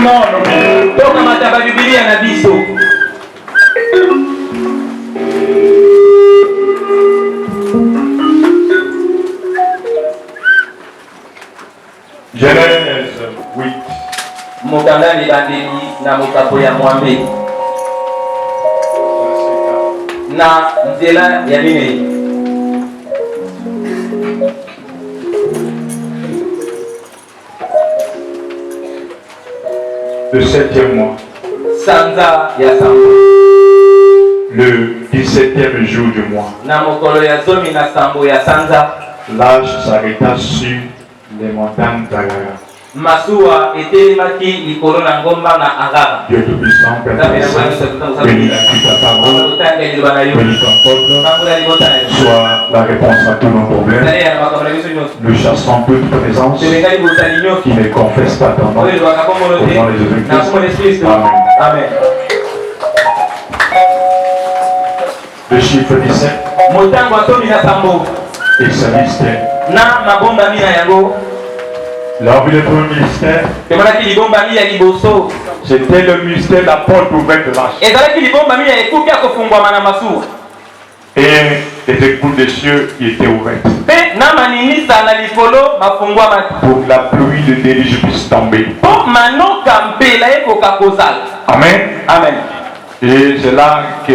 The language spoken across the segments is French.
Prenons nos Bibles. Toka mataba Biblia na biso. Genèse 8. Mokanda libandeli na mokapo ya mwambe. Na nzela ya minei. Le 7e mois. Sanza ya sambo. Le 17e jour du mois. Na mokolo ya zomi na sambo ya sanza. L'âge s'arrêta sur les montagnes d'Agara. Masuwa etelimaki likolo na ngomba na Agara. Dieu Tout-Puissant, Père Saint, bénis la ta parole, bénis ton peuple, soit la réponse à tous nos problèmes. Nous chassons toute présence qui ne confesse pas ton nom. Au nom de Jésus-Christ. Amen. Amen. Le chiffre 17 Motango atomi na sambo. et sa mystère. Na mabomba mina yango. Lors du premier mystère, Temonaki libomba mi ya liboso. c'était le mystère de la porte ouverte de l'arche. Ezalaki libomba mi ya ekuki ya kofungwama na masuwa. Et les écoules des cieux qui étaient ouvertes. Pe na maninisa na likolo mafungwama. Pour que la pluie de déluge puisse tomber. Po manoka mpela ekoka kozala. Amen. Amen. Et c'est là que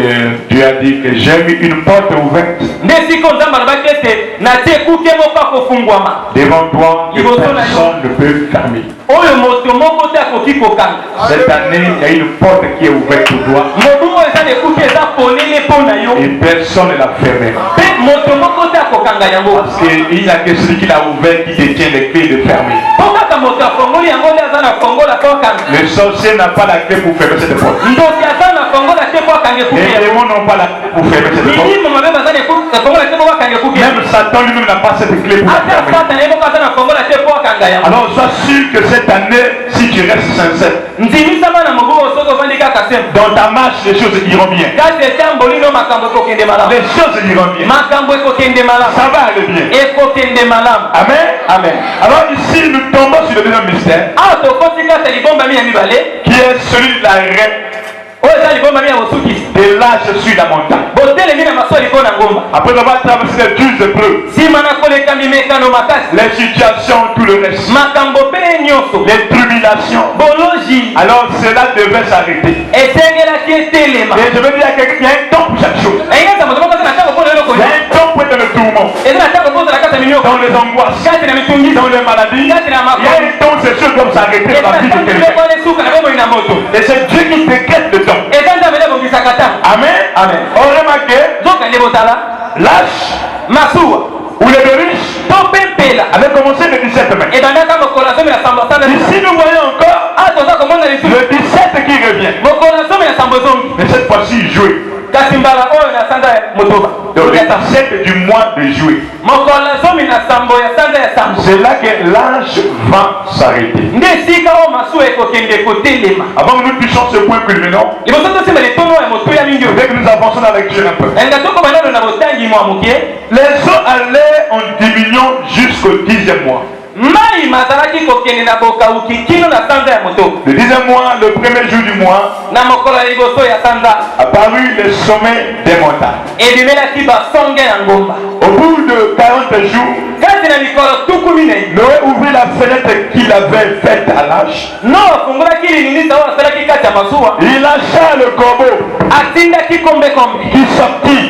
Dieu a dit que j'ai mis une porte ouverte Ndesiko nzamba alobaki ete natie ekuki moko akofungwama. devant toi que personne ne peut fermer. Oyo moto moko te akoki kokanga. Cette année, il y a une porte qui est ouverte pour toi Moto oyo eza na ekuki eza polele mpo na yo. et personne ne la fermera. Pe moto moko te akokanga yango. Parce qu'il n'y a que celui qui l'a ouvert qui détient les clés de fermer. Po kaka moto afongoli yango nde aza na fongola po akanga. Le sorcier n'a pas la clé pour fermer cette porte. Ndoki aza na fongola te po akanga ekuki Les yango. démons n'ont pas la clé pour fermer cette porte. Milimo mabe baza na fongola te po akanga ekuki yango. Même Satan lui-même n'a pas cette clé pour la Ata fermer. Satan ye moko aza na fongola te po akanga yango. Alors sois sûr que cette année, si tu restes sincère, Nzimisama na mobuko soko ovandi kaka sembo. dans ta marche, les choses iront bien. Kati etamboli no makambo ekokende malamu. Les choses iront bien. Makambo ekokende malamu. Ça va aller bien. Ekokende malamu. Amen. Amen. Alors ici, nous tombons sur le deuxième mystère, Awa tokoti kati ya libomba mi ya mibale. qui est celui de l'arrêt Oyo eza libomba mi ya bosukisi. de l'âge sur la montagne. Botelemi na masuwa likolo na ngomba. Après avoir traversé les 12 épreuves, Nsima na koleka mimekano makasi. les situations, tout le reste, Makambo mpe nyonso. les tribulations, Boloji. alors cela devait s'arrêter. Esengelaki etelema. Et je veux dire qu'il y a un temps pour chaque chose. Eyeza moto moko aza na ntango mpo na eloko Il y a nyonso. un temps pour être dans le tourment, Eza na ntango mpo ozala kati ya minyoko. dans les angoisses, Kati na mitungi. dans les maladies. Kati na Il y a makomi. un temps où ces choses doivent s'arrêter dans la vie de quelqu'un. Et c'est Dieu qui décrète le temps. Amen. Amen. On remarque l'âge ou les deux riches avait commencé le 17 mai. Ici nous voyons encore le 17 qui revient. Mais cette fois-ci joué. Donc le 17 du mois de juillet. C'est là que l'âge va s'arrêter. Avant que nous touchions ce point culminant, dès que nous avançons dans la lecture un peu, les eaux allaient en diminuant jusqu'au 10e mois. Le 10e mois, le premier jour du mois, apparut le sommet des montagnes. Au bout de 40 jours, Noé ouvrit la fenêtre qu'il avait faite à l'âge. Il lâcha le corbeau qui sortit,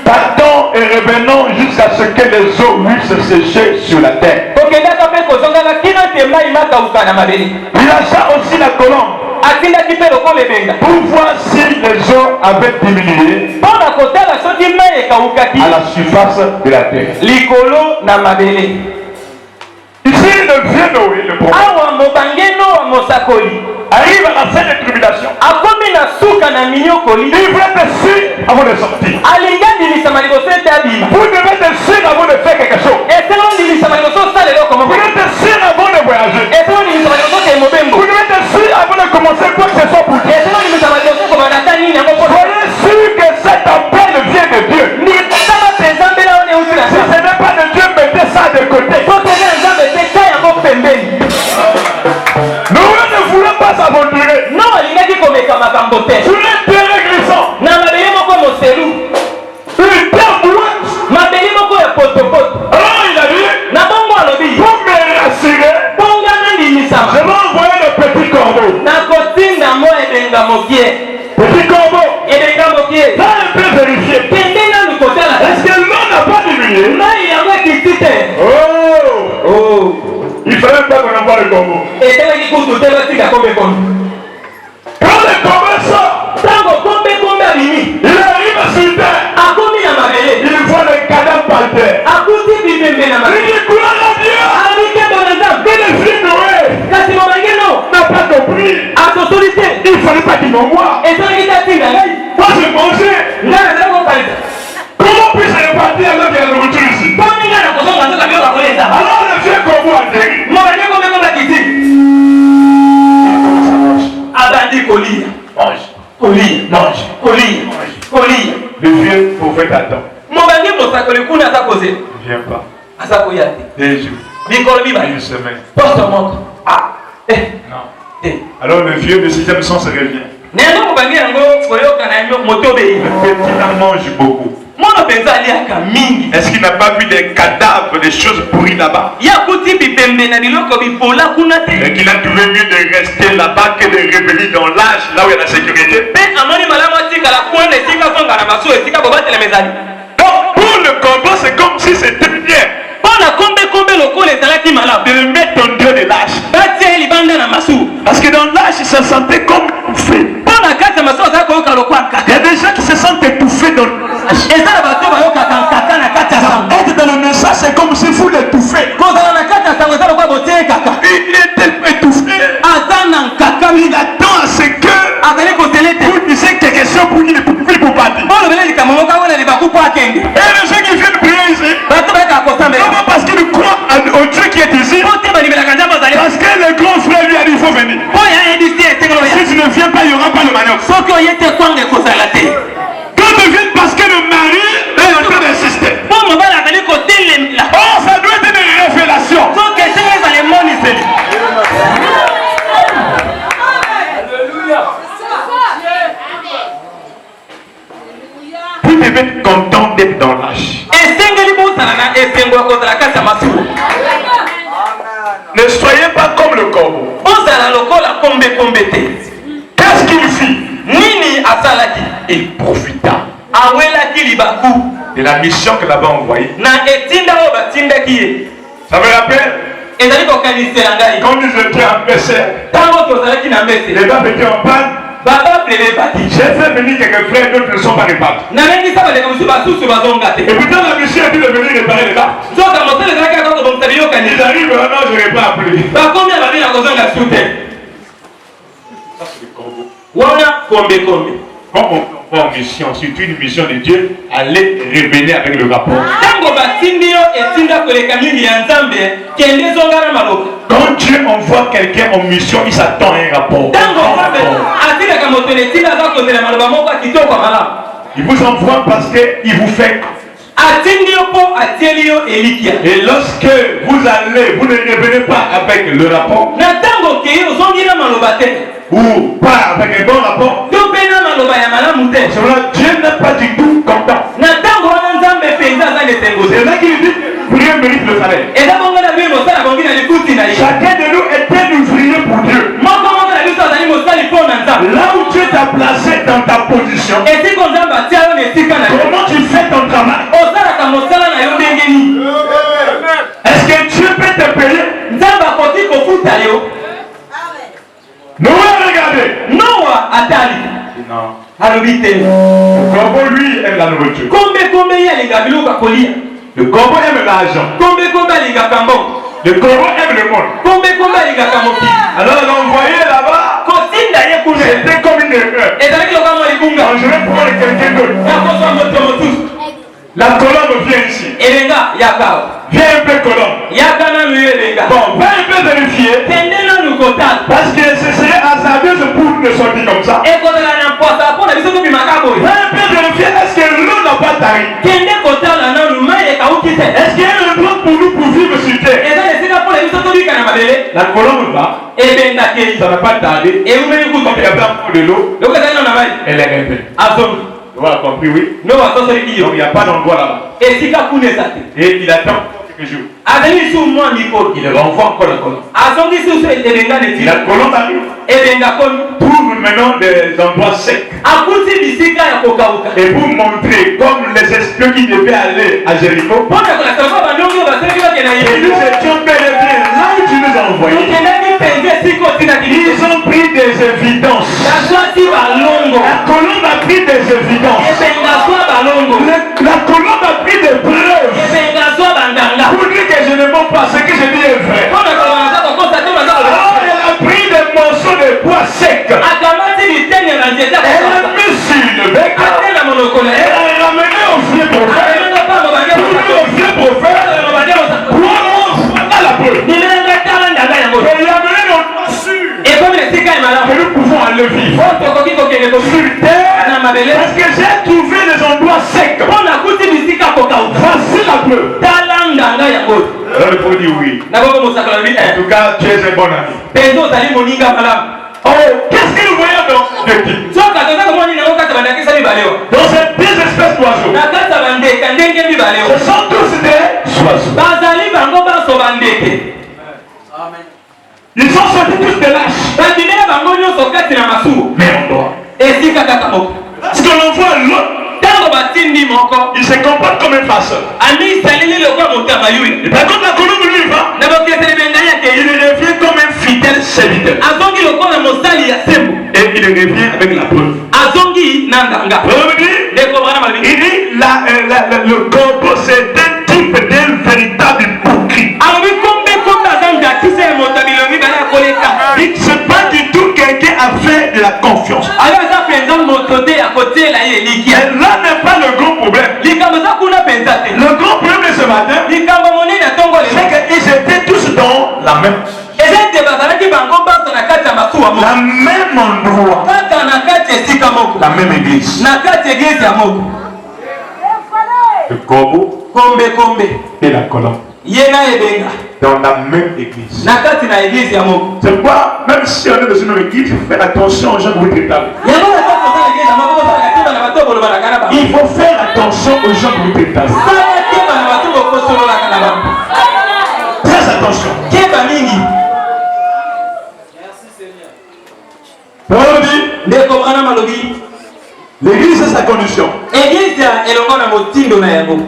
partant et revenant jusqu'à ce que les eaux puissent sécher sur la terre. Il lâcha aussi la colombe pour voir si les eaux avaient diminué à la surface de la terre. Ici, le vieux Noé, le prophète, arrive à la scène de tribulation. Il voulait être sûr avant de sortir. Vous devez être sûr avant de faire quelque chose. Vous devez être sûr avant de voyager. Vous devez être sûr avant de commencer quoi que ce soit pour Dieu. Soyez sûr que cet appel vient de Dieu. Si ce n'est pas de Dieu, mettez ça de côté. Nous Il fallait pas qu'on envoie le corbeau. Et c'est là qu'il faut tout faire aussi qu'à combien. Quand le corbeau sort, Tango combien mini. il arrive sur terre. A combien à ma belle. Il voit le cadavre par terre. A combien de bébés à ma Il belle. dit gloire à Dieu. A mis dans la dame. Que le fils Noé Quand c'est mon mari non. n'a pas compris. A son solitaire. Il ne fallait pas qu'il m'envoie. Et ça il a dit là. Moi je mangeais. Là là on parle. Comment puis-je repartir alors qu'il y a la nourriture ici? Combien là la personne dans la vie on va connaître ça. Alors le vieux corbeau a atterri. Mon mari combien qui dit. Abandi colis. Mange. Colis. Mange. Colis. Colis. Le vieux prophète attend. Mon mari mosakole kuna ata causer. Ne viens pas. Asa koyate. 2 jours. Bikolo biba. 1 semaine. Poste montre. Ah. Non. Eh. Alors le vieux de 6e sens revient. Nendo mobangi yango koyoka na yo moto be. Le petit en mange beaucoup. Mono penza aliaka mingi. Est-ce qu'il n'a pas vu des cadavres, des choses pourries là-bas? Ya kuti bipembe na biloko bipola kuna te. Et qu'il a trouvé mieux de rester là-bas que de revenir dans l'âge, là où il y a la sécurité. Pe amoni malamu tika la kuenda esika songa na maso esika bobatela mezali. Donc pour le corbeau, c'est comme si c'était bien Pona kombe lokole ezalaki malamu. de mettre ton Dieu de l'âge. Batie libanda na masu. Parce que dans l'âge, il se sentait comme étouffé. Pona kati maso za koyoka lokwaka. Il y a des gens qui se sentent étouffés dans l'âge. Ezala bato bayoka kaka na kati ya sango. Être dans le message, c'est comme si vous l'étouffez. Kozala na kati ya sango ezala kwa botie kaka. Il est tellement étouffé. Azana kaka Il minga. attend à ce que Azali kotelete. vous disiez quelque chose pour qu'il ne puisse pas partir. Bolo bele likambo wana libaku kwa kenge. Et les gens qui viennent prier ici, Bato bayaka kosambela. comment parce qu'ils croient au Dieu qui est ici? Bote balibelaka nzambe azali. Parce que le grand frère lui a dit il faut venir. Oya edisi etekelo ya. Si tu ne viens pas, il n'y aura pas le manioc. Soki oyete kwanga ekozala te. Quand ils viennent parce que le mari est en train d'insister. Po mobali azali kotelemela. Oh, ça doit être une révélation. Soki esenge ezala emoniseli. Vous devez être content d'être dans l'âge. Esengeli bozala na esengo ya kozala kati ya masuwa. Ne soyez pas comme le corbeau. Bozala lokola kombe te. Qu'est-ce qu'il fit? Nini asalaki? Il profita Awelaki libaku. de la mission que l'avait envoyée. Na etinda oyo batindaki ye. Ça me rappelle Ezali kokanisela ngai. quand nous étions en PC, Ntango tozalaki na mese. les babes étaient en panne. Babable bebaki. J'ai fait venir quelques frères, d'autres ne sont pas répartis. Nabengisa baleka mosusu basusu bazonga te. Et pourtant la mission a dit de venir réparer les babes. Nzoka mosala ezalaki kaka kobongisa Ils biyokanisa. arrivent maintenant, je n'ai pas appelé. Bakomi ya babeli na kozonga su te. Ça c'est le corbeau. Wana kombe. Quand on va en mission, surtout une mission de Dieu, allez revenir avec le rapport. Ntango batindi yo etinda koleka mingi ya nzambe kende zonga na maloba. Quand Dieu envoie quelqu'un en mission, il s'attend à un rapport. Ntango nzambe atindaka moto etinda aza kozela maloba moko ya kitoko ya malamu. Il vous envoie parce qu'il vous fait. Atindi yo mpo atieli yo elikia. Et lorsque vous allez, vous ne revenez pas avec le rapport Na ntango okei ozongi na maloba te. ou pas avec un bon rapport, To mpe na maloba ya malamu te. cela Dieu n'est pas du tout content. Na ntango wana nzambe mpenza aza lesengo C'est te. là qu'il dit prier mérite le salaire. Eza bongo na biso mosala bongi na likuti na ye. Chacun de nous est un ouvrier pour Dieu. Moko na biso azali mosali mpo na nzambe. Là où Dieu t'a placé dans ta position, Esika nzambe atia yo na esika na ye. comment tu fais ton travail? Osalaka mosala na yo ndenge nini? Est-ce que Dieu peut te payer? Nzambe akoki kofuta yo. Nous regardez. Noa atali. Non. Alobi te. Le corbeau, lui, aime la nourriture. Kombe ye alinga biloko ya kolia. Le corbeau aime l'argent. Kombe alingaka mbongo. Le corbeau aime le monde. Kombe alingaka mokili. Alors l'envoyer là-bas, Kotinda ye kuna. c'était comme une erreur. Ezalaki lokola mwa libunga. Alors, je vais prendre quelqu'un d'autre. Yakozwa moto mosusu. La colombe vient ici. Elenga yaka. Viens un peu colombe. Yaka nanu yo elenga. Bon, va un peu vérifier. Kende nanu kotala. Parce que ce serait hasardeux pour ne sortir comme ça. Ekozala na mposa mpo na biso tobimaka boye. Va un peu vérifier. Est-ce que l'eau n'a pas tari? Kende kotala nanu mai ekauki te. Est-ce qu'il y a un endroit pour nous pour vivre sur terre? Eza esika mpo na biso tobika na mabele. La colombe va. Ebendaki. Ça n'a pas tardé. Eumeli Quand il y kutu. avait un peu de l'eau, Loko ezali na mai. elle est rêvée. Azongi. Vous avez compris, oui? No asosoli Donc il iyo. n'y a pas d'endroit là-bas. Esika kuna eza te. Et il attend quelques jours. Azali su mwa mikolo. Il renvoie encore la colombe. Azongi susu elenga Et neti. la colombe arrive. Elenga komi. Trouve maintenant des endroits secs. Akuti bisika ya kokauka. Et pour montrer comme les espions qui devaient aller à Jéricho, Mpona kolakisa bango bandongi oyo baselaki bakenda et nous Yesu. étions bel et bien là où tu nous ont envoyé, ils ont pris des évidences. La colombe a pris des évidences. La colombe a pris des preuves. Pour dire que je ne mens pas, ce que je dis est vrai. Alors elle a pris des morceaux de bois secs. Elle a mis sur le bec. Elle a ramené au vieux prophète. Pour lui au vieux prophète. Pour la preuve. Et il a amené notre sûr. Que nous pouvons aller vivre sur terre. Parce que j'ai trouvé des endroits secs. Voici la preuve. Alors il faut dire oui. En tout cas, tu es un bon ami. Oh, qu'est-ce que nous voyons dans ce type? Dans ces deux espèces d'oiseaux, ce sont tous des oiseaux. Ils sont sortis tous de lâches. Mais on doit. Parce que l'on voit l'autre, il se comporte comme un farceur. Et par contre, la colombe lui va, il devient comme un fidèle serviteur. Et il revient avec la preuve. Il dit le corbeau c'est un type d'un véritable hypocrite. C'est pas du tout quelqu'un à faire de la confiance. Et là n'est pas le gros problème. Le gros problème de ce matin, c'est qu'ils étaient tous dans la même. La même endroit. La même église. Le corbeau et la colombe. Dans la même église. C'est pourquoi, même si on est dans une même église, il faut faire attention aux gens que vous traitez. Il faut faire attention aux gens que vous traitez. Très attention. L'église c'est sa condition.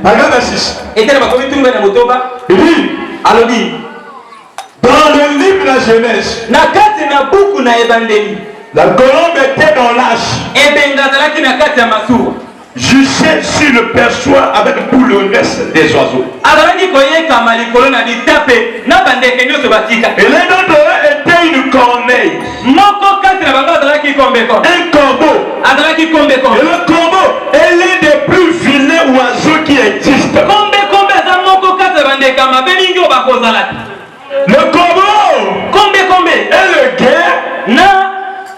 Paragraphe 6. Il dit dans le livre de la Genèse, la colombe était dans l'âge. Juché sur le perchoir avec tout le reste des oiseaux. Et l'un d'entre eux était une corneille. Un corbeau. Et le corbeau est l'un des plus vilains oiseaux qui existent. Le corbeau et le guet,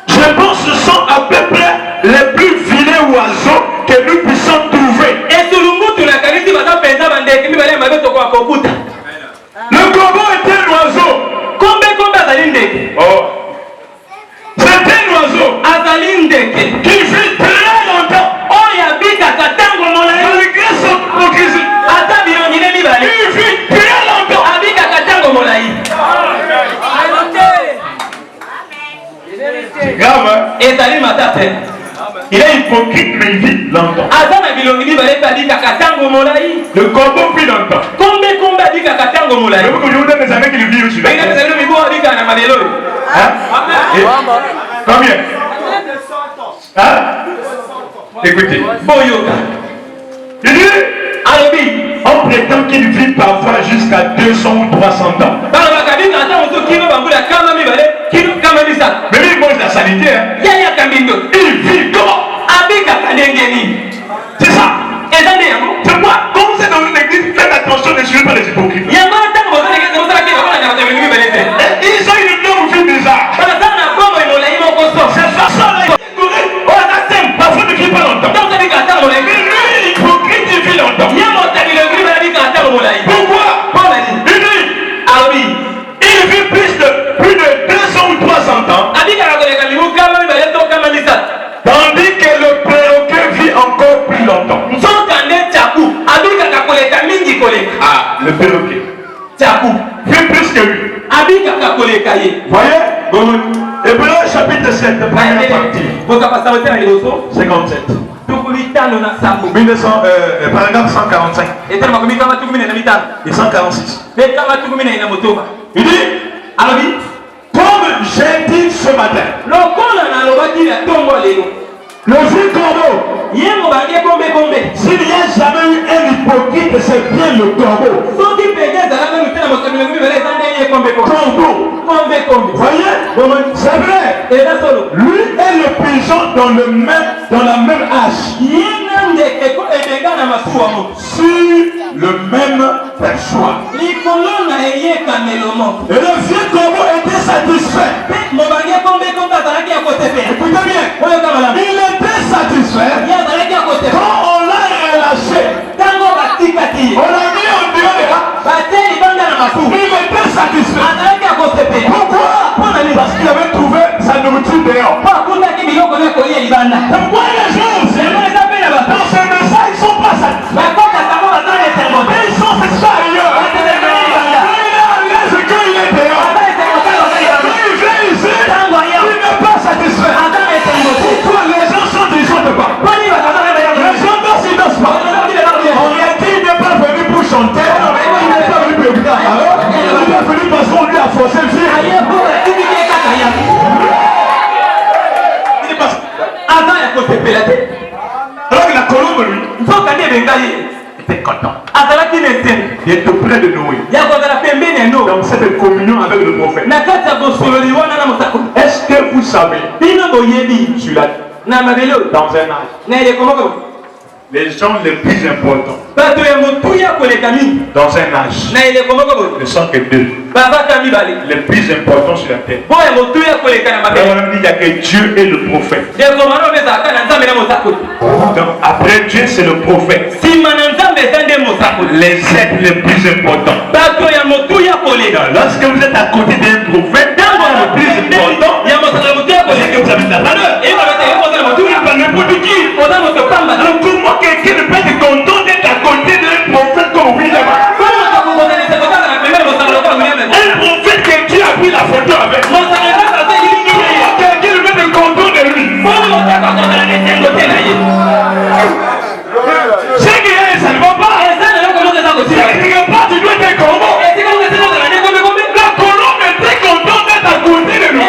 je pense que ce sont à peu près les plus vilains oiseaux que nous puissions trouver. Le corbeau est un oiseau. Oh. C'est un oiseau qui vit très longtemps. Malgré son hypocrisie. Il vit très longtemps. C'est grave, hein? Il est hypocrite, mais il vit longtemps. Le corbeau vit longtemps. Mais vous connaissez des années qu'il vit aussi. Hein? Combien? Hein? Écoutez. Il dit, on prétend qu'il vit parfois jusqu'à 200 ou 300 ans. Mais lui, il mange la saleté. Hein? Il vit comment? C'est ça. C'est quoi? Quand vous êtes dans une église, faites attention de ne suivre pas les hypocrites. Ils ont une norme vie bizarre. C'est ça. Parfois, ne vit pas longtemps. Mais lui, hypocrite, il vit longtemps. Pourquoi? Il vit plus de 200 ou 300 ans. Tandis que le perroquet vit encore plus longtemps. Ah, le perroquet vit plus que lui. Voyez? Hébreu chapitre 7, première partie. 57. Paragraphe 145 et 146. Il dit, matin. Le vieux corbeau. S'il n'y a jamais eu un hypocrite, c'est bien le corbeau. Corbeau. Vous voyez? C'est vrai. Lui et le pigeon dans la même âge. Sur le même perchoir. Et le vieux corbeau était satisfait. Écoutez bien. Il était satisfait. Quand on l'a relâché, on l'a mis en dehors. Il était satisfait. Pourquoi? Parce qu'il avait trouvé sa nourriture dehors. Pourquoi les gens aussi, dans ce message, ils ne sont pas satisfaits. Ils sont satisfaits ailleurs. Quand il est dehors, quand il vient ici, il n'est pas satisfait. Pourquoi les gens sont des gens de pas? Les gens dansent, ils dansent pas. On a dit qu'il n'est pas venu pour chanter. Il n'est pas venu pour écouter la parole. Il n'est pas venu parce qu'on lui a forcé le fil. Alors que la colombe, lui, était content. Il était près de Noé. Dans cette communion avec le prophète. Est-ce que vous savez, sur la, dans un âge, les gens les plus importants dans un âge ne sont que deux. Les plus importants sur la terre. Il n'y a que Dieu et le prophète. Donc après Dieu c'est le prophète. Les êtres les plus importants. Lorsque vous êtes à côté d'un prophète, le plus important, c'est que vous avez de la valeur. Alors comment quelqu'un ne peut être content d'être à côté d'un prophète comme William? Un prophète que Dieu a pris la photo avec. Quelqu'un ne peut être content de lui. C'est que ça ne va pas. Quelque part tu dois être content. La colombe était contente d'être à côté de nous.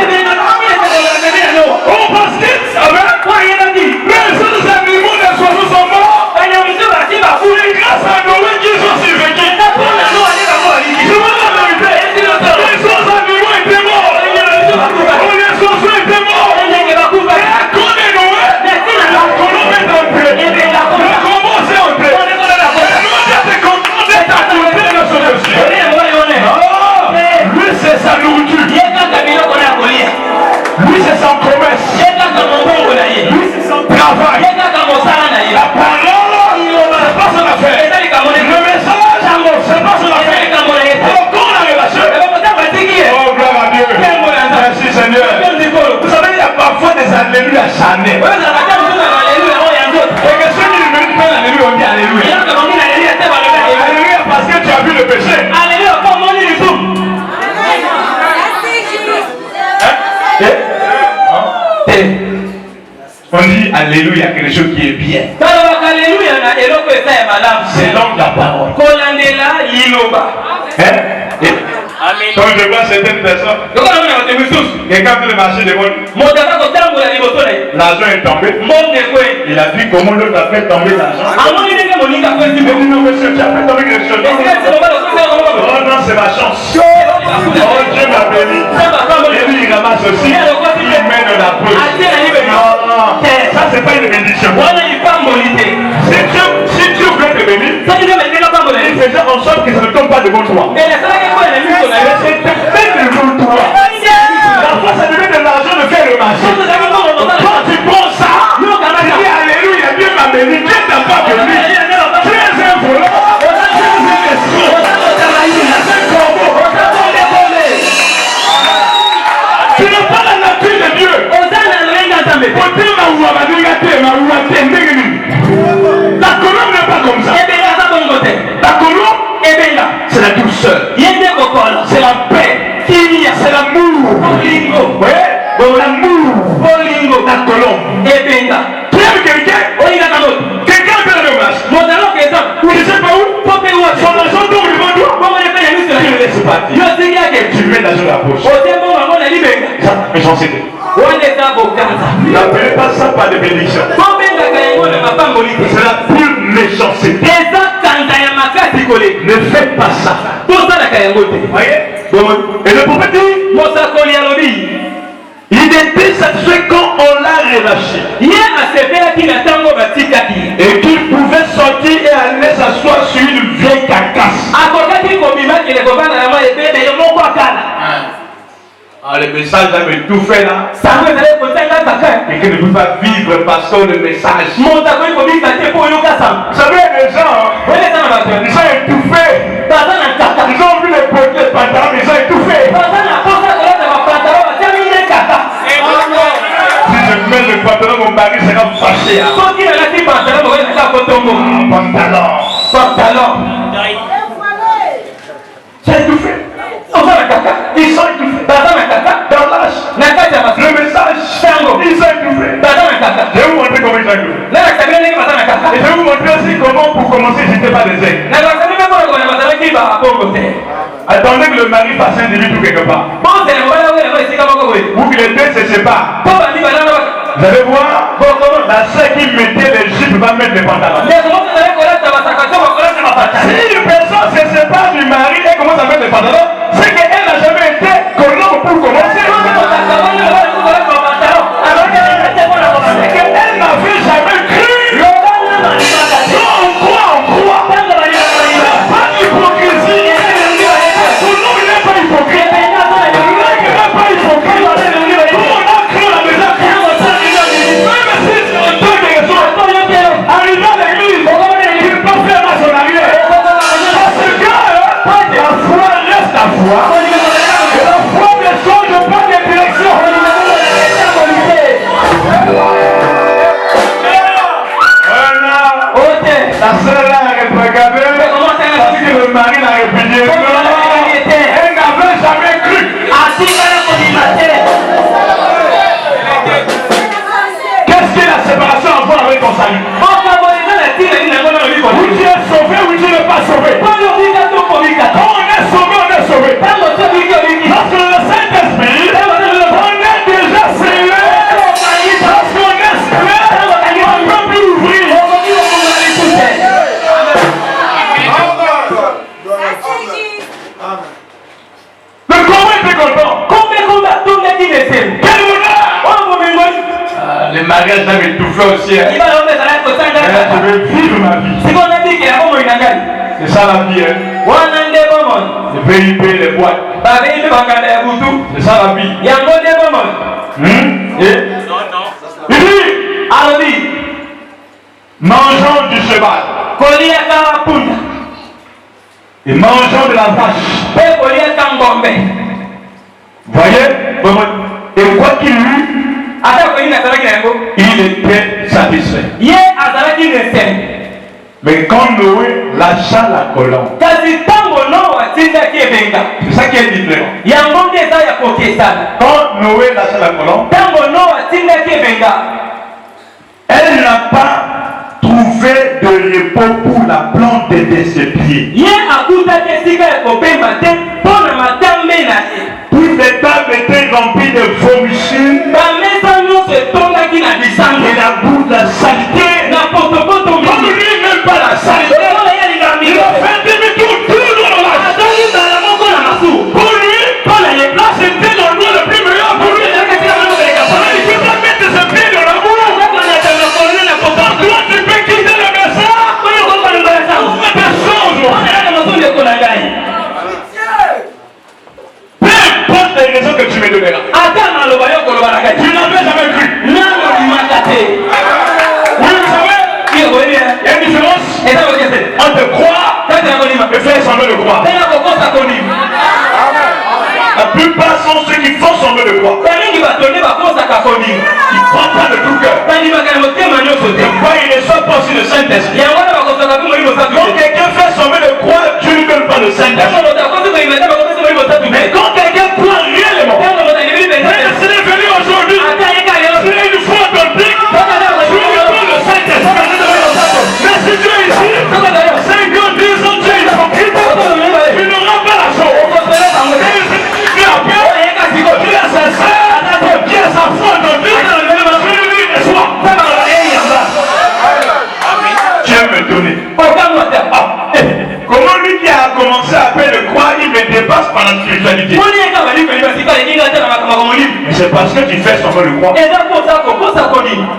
Oh parce que les autres animaux des oiseaux sont morts. Et grâce à Noé qu'ils ont survécu. Je vous dis la vérité. Les autres animaux étaient morts. Les oiseaux étaient morts. Et à cause de Noé, la colombe est entrée. Le corbeau s'est entré. Et nous était contents d'être à côté de ce monsieur. Lui c'est sa nourriture. Lui c'est son commerce. Lui c'est son travail. La parole, c'est pas son affaire. Le message, c'est pas son affaire. Encore la relation. Oh gloire à Dieu. Merci Seigneur. Vous savez, il y a parfois des alléluia charnés. Et que ceux qui ne méritent pas l'alléluia, on dit alléluia. Alléluia parce que tu as vu le péché. On dit alléluia, quelque chose qui est bien. C'est donc la parole. Quand je vois certaines personnes, quelqu'un veut le marcher devant lui, l'argent est tombé. Il a vu comment l'autre a fait tomber l'argent. Il dit non monsieur, tu as fait tomber quelque chose. Oh non, c'est ma chance. Oh Dieu m'a béni. Et lui il ramasse aussi. Il met de la poche. Non, ça c'est pas une bénédiction. Si Dieu veut te bénir, il faisait en sorte que ça ne tombe pas devant toi. C'est devant toi. Parfois ça devient de l'argent de faire le marché. Quand tu prends ça, tu dis alléluia, Dieu m'a béni, Dieu t'a pas béni. Tu es un volant, tu es un escroc, tu es un corbeau. Tu n'as pas la nature de Dieu. La colombe n'est pas comme ça. La colombe, c'est la douceur, c'est la paix, c'est l'amour. L'amour, la colombe. Tu aimes quelqu'un? Quelqu'un fait le match. Tu sais pas où? Son argent tombe devant toi. Tu ne laisses pas dire. Tu mets l'argent dans la poche. Mais j'en sais. N'appelez pas ça par des bénédictions. C'est la pure méchanceté. Ne faites pas ça. Voyez? Et le prophète dit, il était satisfait quand on l'a relâché. Et qu'il pouvait sortir et aller s'asseoir sur une vieille carcasse. Ah, le message avait tout fait là. Quelqu'un ne peut pas vivre parce que le message. Vous savez, les gens, ils sont étouffés. Ils ont vu les potes, les pantalons, ils sont étouffés. Si je mets le pantalon, mon mari sera fâché. Pantalon. C'est étouffé. Ils sont étouffés. Dans l'âge. Le message. Ils sont étouffés. Je vais vous montrer comment ils sont étouffés. Et je vais vous montrer aussi comment, pour commencer, je n'étais pas des aigles. Attendez que le mari fasse un début tout quelque part. Ou que les deux se séparent. Vous allez voir, la sœur qui mettait les jupes va mettre les pantalons. Si une personne se sépare du mari et commence à mettre les pantalons, c'est qu'elle n'a jamais été colombe pour commencer. C'est qu'elle n'avait jamais cru. Non, on croit. Pas d'hypocrisie. Colombe n'est pas hypocrite. L'aigle n'est pas hypocrite. Tout on a cru la maison. Même si c'est un peu de raison. Arrivé à l'église, il ne peut pas faire à son arrière. Parce que la foi reste la foi. Et la foi ne change pas de direction. La sœur là a regardé parce que le mari l'a répudié. Elle n'avait jamais cru. Qu'est-ce que la séparation a à voir avec ton salut? Ou tu es sauvé ou tu n'es pas sauvé. Quand on est sauvé, on est sauvé. Lorsque le Saint-Esprit, on est déjà scellé. Lorsqu'on est scellé, on ne peut plus ouvrir. Le combat était content. Quel bonheur! Les mariages doivent étouffer aussi. Je vais vivre ma vie. C'est ça la vie. Je vais y payer les boîtes. C'est ça la vie. Il dit, mangeons du cheval et mangeons de la vache. Voyez? Et quoi qu'il eut, il était satisfait. Mais quand Noé lâcha la colombe, c'est ça qui est différent. Quand Noé lâcha la colombe, elle n'a pas trouvé de repos pour la plante de ses pieds. Toutes les tables étaient remplies de vomissures et la boue de la saleté. Comme lui, même pas la saleté. Il a fait demi-tour tout dans la vache. Pour lui, là c'était l'endroit le plus meilleur pour lui. Il ne peut pas mettre ses pieds dans la boue. Toi, tu peux quitter le message. Des choses. Peu importe les raisons que tu me donneras. Tu n'avais jamais cru. Oui, vous savez, il y a une différence entre croire et faire semblant de croire. La plupart sont ceux qui font semblant de croire. Ils ne croient pas de tout cœur. Pourquoi ils ne sont pas aussi le Saint-Esprit? Quand quelqu'un fait semblant de croire, Dieu ne lui donne pas le Saint-Esprit. Mais quand quelqu'un croit réellement, même s'il est venu aujourd'hui, s'il est une foi authentique, tu lui donnes le Saint-Esprit. Mais si tu es ici, 50 ans, tu es hypocrite, tu n'auras pas la chose. Mais après, tu es sincère, tu es sa foi. C'est parce que tu fais semblant de croire.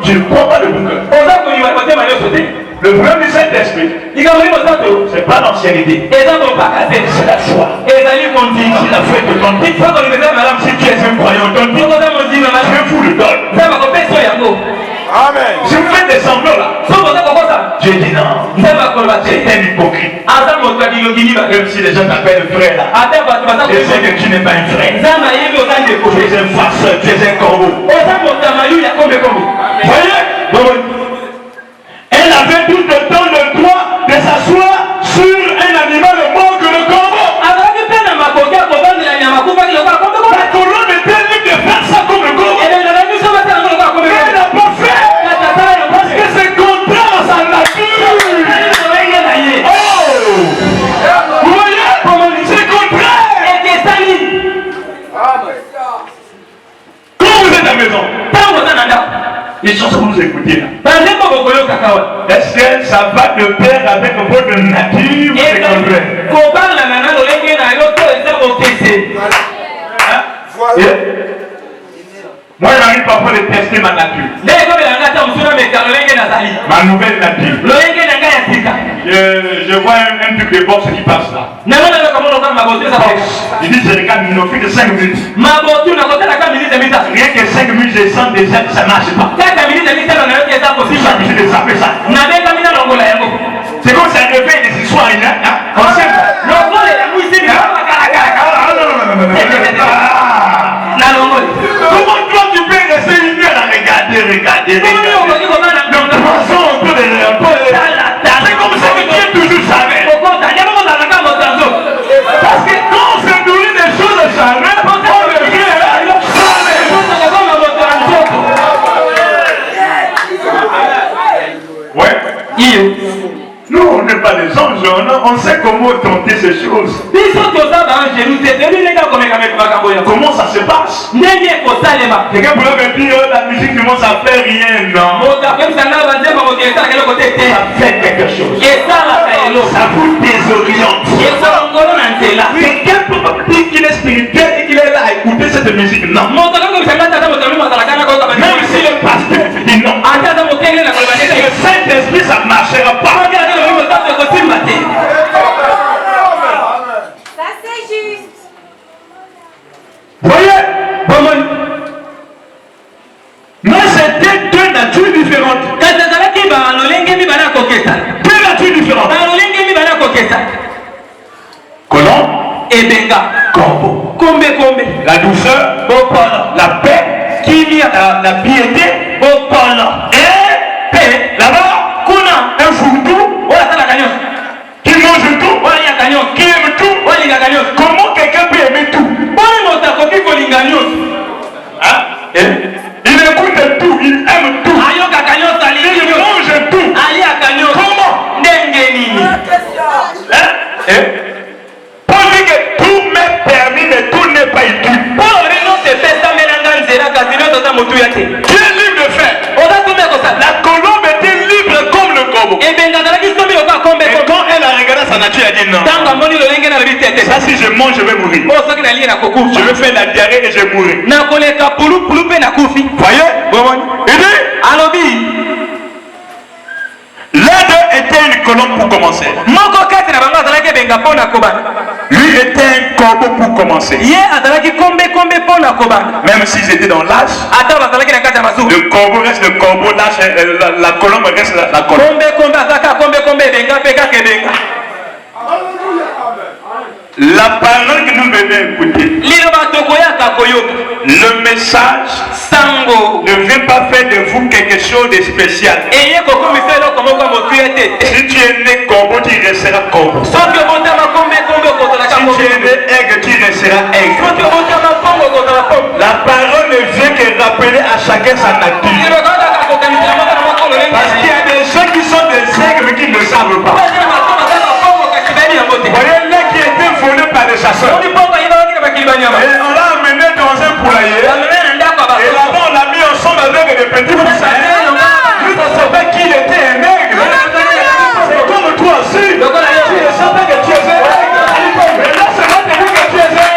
Tu ne crois pas de bon cœur. Le problème du Saint-Esprit, c'est pas l'ancienneté, c'est la foi. C'est la foi de ton Dieu. Madame, si tu es un croyant, ton Dieu, je vous le donne. Amen. Si vous faites des semblants là, je dis non. C'est un hypocrite. Même si les gens t'appellent frère là, je sais que tu n'es pas un frère. Tu es un farceur, tu es un corbeau. Voyez? Elle avait tout le temps le droit de s'asseoir sur un animal mort que le corbeau. La colonne était libre de faire ça comme le corbeau. Elle n'a pas fait. Parce que c'est contraire à sa nature. Oh! Vous voyez? C'est contraire. Quand vous êtes à la maison, ils sont pour nous écouter là. Est-ce que ça va de pair avec votre nature? C'est contraire. Moi, il m'arrive parfois de tester ma nature. Ma nouvelle nature. Je vois un truc de boxe qui passe là. Il dit je regarde une fille de 5 minutes. Rien que 5 minutes, je sens déjà que ça ne marche pas. Je suis obligé de zapper ça. C'est comme ça réveille des histoires. Comment toi tu peux rester une heure à regarder? De poisson un peu de c'est comme ça que Dieu toujours savait. Parce que quand on se nourrit des choses charnelles, on devient ouais. Nous, on n'est pas des anges, on sait comment tenter ces choses. Comment ça se passe? Quelqu'un pourrait me dire la musique du monde ça fait rien, non? Ça fait quelque chose. Ça vous désoriente. Quelqu'un peut dire qu'il est spirituel et qu'il est là à écouter cette musique, non? Même si le pasteur dit non, le Saint-Esprit ça ne marchera pas. Ça c'est juste. Voyez, mais c'était deux natures différentes. Deux natures différentes. Colombe et Benga. Corbeau. La douceur, la paix, la piété, et paix. Là-bas, un fourre-tout, qui mange tout, qui aime tout. Comment quelqu'un peut aimer tout? Hein? Il écoute tout, il aime tout, il mange tout. Comment? Pour dire que tout m'est permis, mais tout n'est pas utile. Dieu est libre de faire. La colombe était libre comme le corbeau. Et quand elle a regardé sa nature, elle a dit non. Ça, si je mange, je vais mourir. Je vais faire la diarrhée et je vais mourir. Voyez? Il dit l'un d'eux était une colombe pour commencer. Lui était un corbeau pour commencer. Même s'ils étaient dans l'âge, le corbeau reste le corbeau, la colombe reste la colombe. La parole que nous venons écouter, le message ne vient pas faire de vous quelque chose de spécial. Si tu es né corbeau, tu resteras corbeau. Si tu es né aigle, tu resteras aigle. La parole ne vient que rappeler à chacun sa nature. Parce qu'il y a des gens qui sont des aigles mais qui ne le savent pas. Vous voyez là qui était volé par les chasseurs. Et on l'a amené dans un poulailler. Et là-bas on l'a mis ensemble avec des petits poussins. Lui on savait qu'il était un aigle. C'est comme toi aussi. Tu ne savais que tu es un aigle. Mais là c'est moi qui dis que tu es un aigle.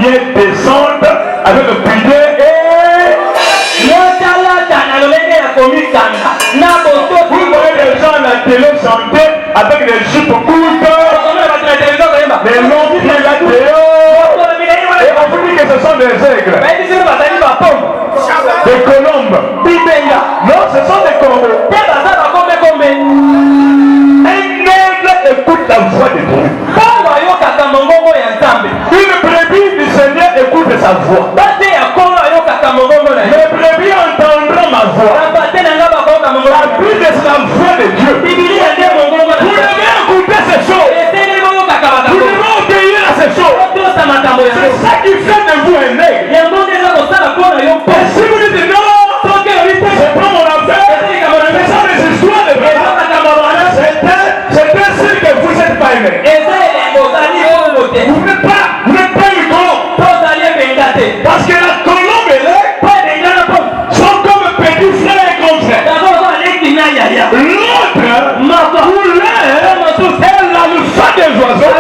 vient descendre avec le prière et... Vous voyez les gens à la télé chanter avec des jupes courtes, les longs pieds là dehors, et on vous dit que ce sont des aigles, des colombes. Non, ce sont des corbeaux. Un aigle écoute la voix de Dieu. Une brebis du Seigneur écoute sa voix. Les brebis entendront ma voix. La Bible est la voix de Dieu. Vous devez écouter ces choses. Vous devez obéir à ces choses. C'est ça qui fait de vous un aigle. Et si vous dites non, c'est pas mon affaire, c'est ça les histoires de vrai. C'est ainsi que vous êtes pas aimé. Vous n'êtes pas une colombe. Parce que la colombe et l'aigle sont comme petits frères et grands frères. L'autre, est l'alpha des oiseaux.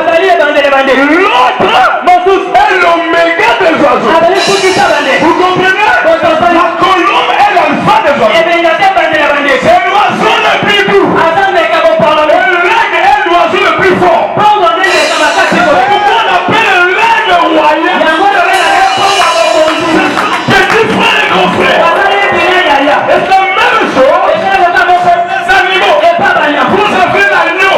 L'autre est l'oméga des oiseaux. Vous comprenez? La colombe est l'alpha des oiseaux. C'est l'oiseau le plus doux. Et l'aigle est l'oiseau le plus fort. C'est pourquoi on appelle l'aigle royal. Petit frère et grand frère. Et c'est la même chose. Les animaux. Vous avez l'agneau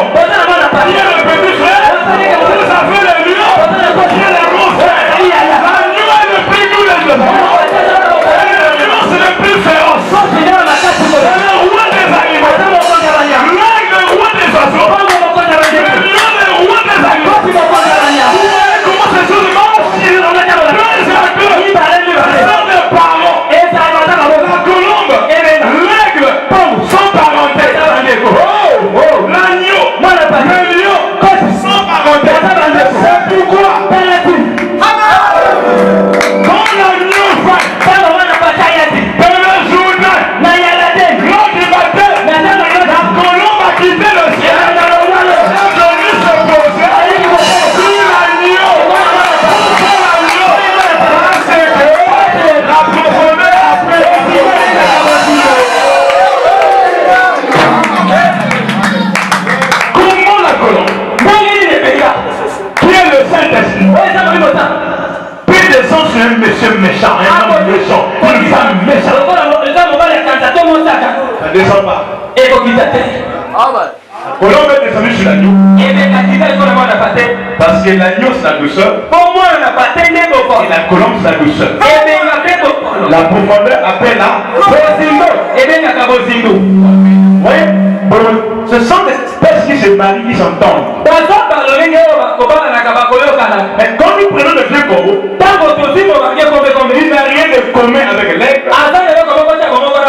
qui est le petit frère. Vous avez le lion qui est le grand frère. L'agneau est le plus doux des animaux. Et le lion c'est le plus féroce. C'est le roi des animaux. L'aigle est le roi des oiseaux. Le lion est le roi des animaux. Vous voyez comment ces choses marchent? Sans des parents. La colombe, l'aigle sans parenté. L'agneau, le lion sans parenté. C'est pourquoi quand l'agneau va dans le journal, lors du matin, la colombe a quitté le ciel. Elle est venue se poser sur l'agneau. C'est que la profondeur après comment la colombe qui est le Saint-Esprit peut descendre sur un monsieur méchant, un homme méchant, une femme méchante. Ça ne descend pas. La colombe est descendue sur l'agneau parce que l'agneau c'est la douceur et la colombe c'est la douceur. La profondeur appelle la bozindo. Vous voyez, ce sont des espèces qui se marient, qui s'entendent. Mais quand nous prenons le vieux corbeau, il n'a rien de commun avec l'aigle.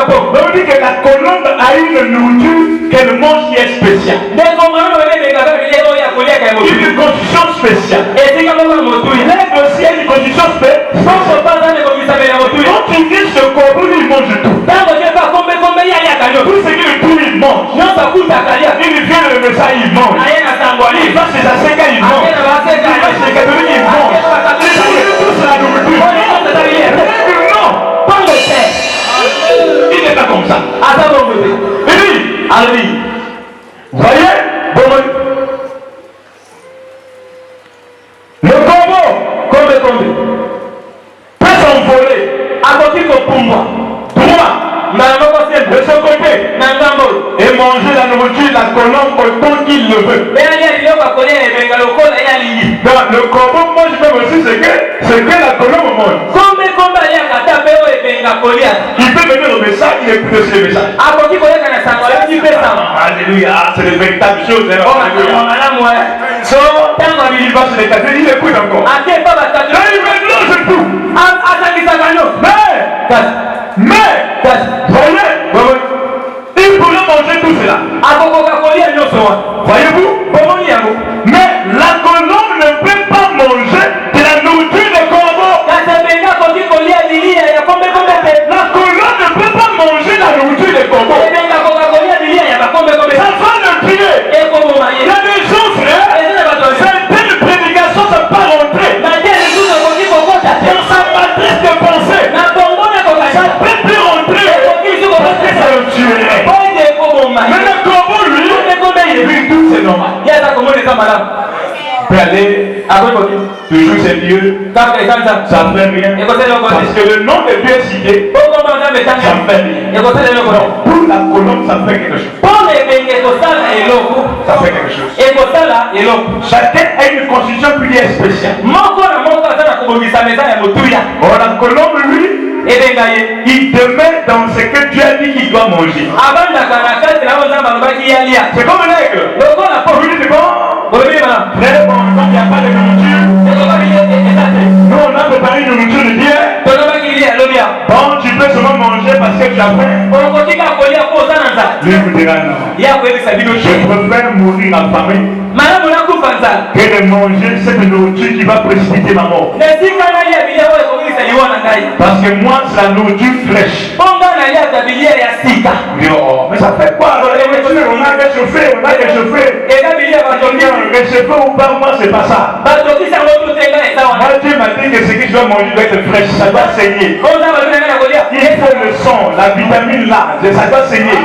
Donc on dit que la colombe a une nourriture qu'elle mange qui est spéciale. Une constitution spéciale. L'aigle aussi a une constitution spéciale. Quand tu dis ce corbeau, il mange tout. Tout ce qu'il trouve, il mange. Il vient le message, il mange. Il va chez la séca, il mange. Il va chez les catholiques, il mange. Tout c'est la nourriture. Non. Il n'est pas comme ça. Et lui, vous voyez, le corbeau peut s'envoler de ce côté et manger la nourriture de la colombe autant qu'il le veut. Donc le corbeau mange même aussi ce que la colombe mange. Il peut venir au message, il écoute aussi le message. Alléluia, c'est les véritables choses. Il va se décaler, il écoute encore. Il mélange tout. Mais, voyez, il pourrait manger tout cela. Voyez-vous? Mais la colombe ne peut pas manger de la nourriture de corbeau. La colombe ne peut pas manger la nourriture de corbeau. Ça va le tuer. Il y a des gens, frère, certaines prédications ne sont pas rentrées. Dieu, ça ne fait rien. Parce que le nom de Dieu est cité, ça ne fait rien. Non, pour la colombe, ça fait quelque chose. Ça fait quelque chose. Chacun a une constitution plus spéciale. Or, la colombe, lui, il demeure dans ce que Dieu a dit qu'il doit manger. C'est comme un aigle. Lui, c'est bon. Très bon, donc il n'y a pas de nourriture. Nous, on a préparé une nourriture de Dieu. Bon, tu peux seulement manger parce que tu as faim. Lui vous dira non. Je préfère mourir affamé que de manger cette nourriture qui va précipiter ma mort. Parce que moi, c'est la nourriture fraîche. Mais ça fait quoi? On a réchauffé, on a réchauffé. Réchauffé ou pas, moi, c'est pas ça. Moi, Dieu m'a dit que ce que je dois manger doit être fraîche, ça doit saigner. Il faut le sang, la vitamine là, ça doit saigner.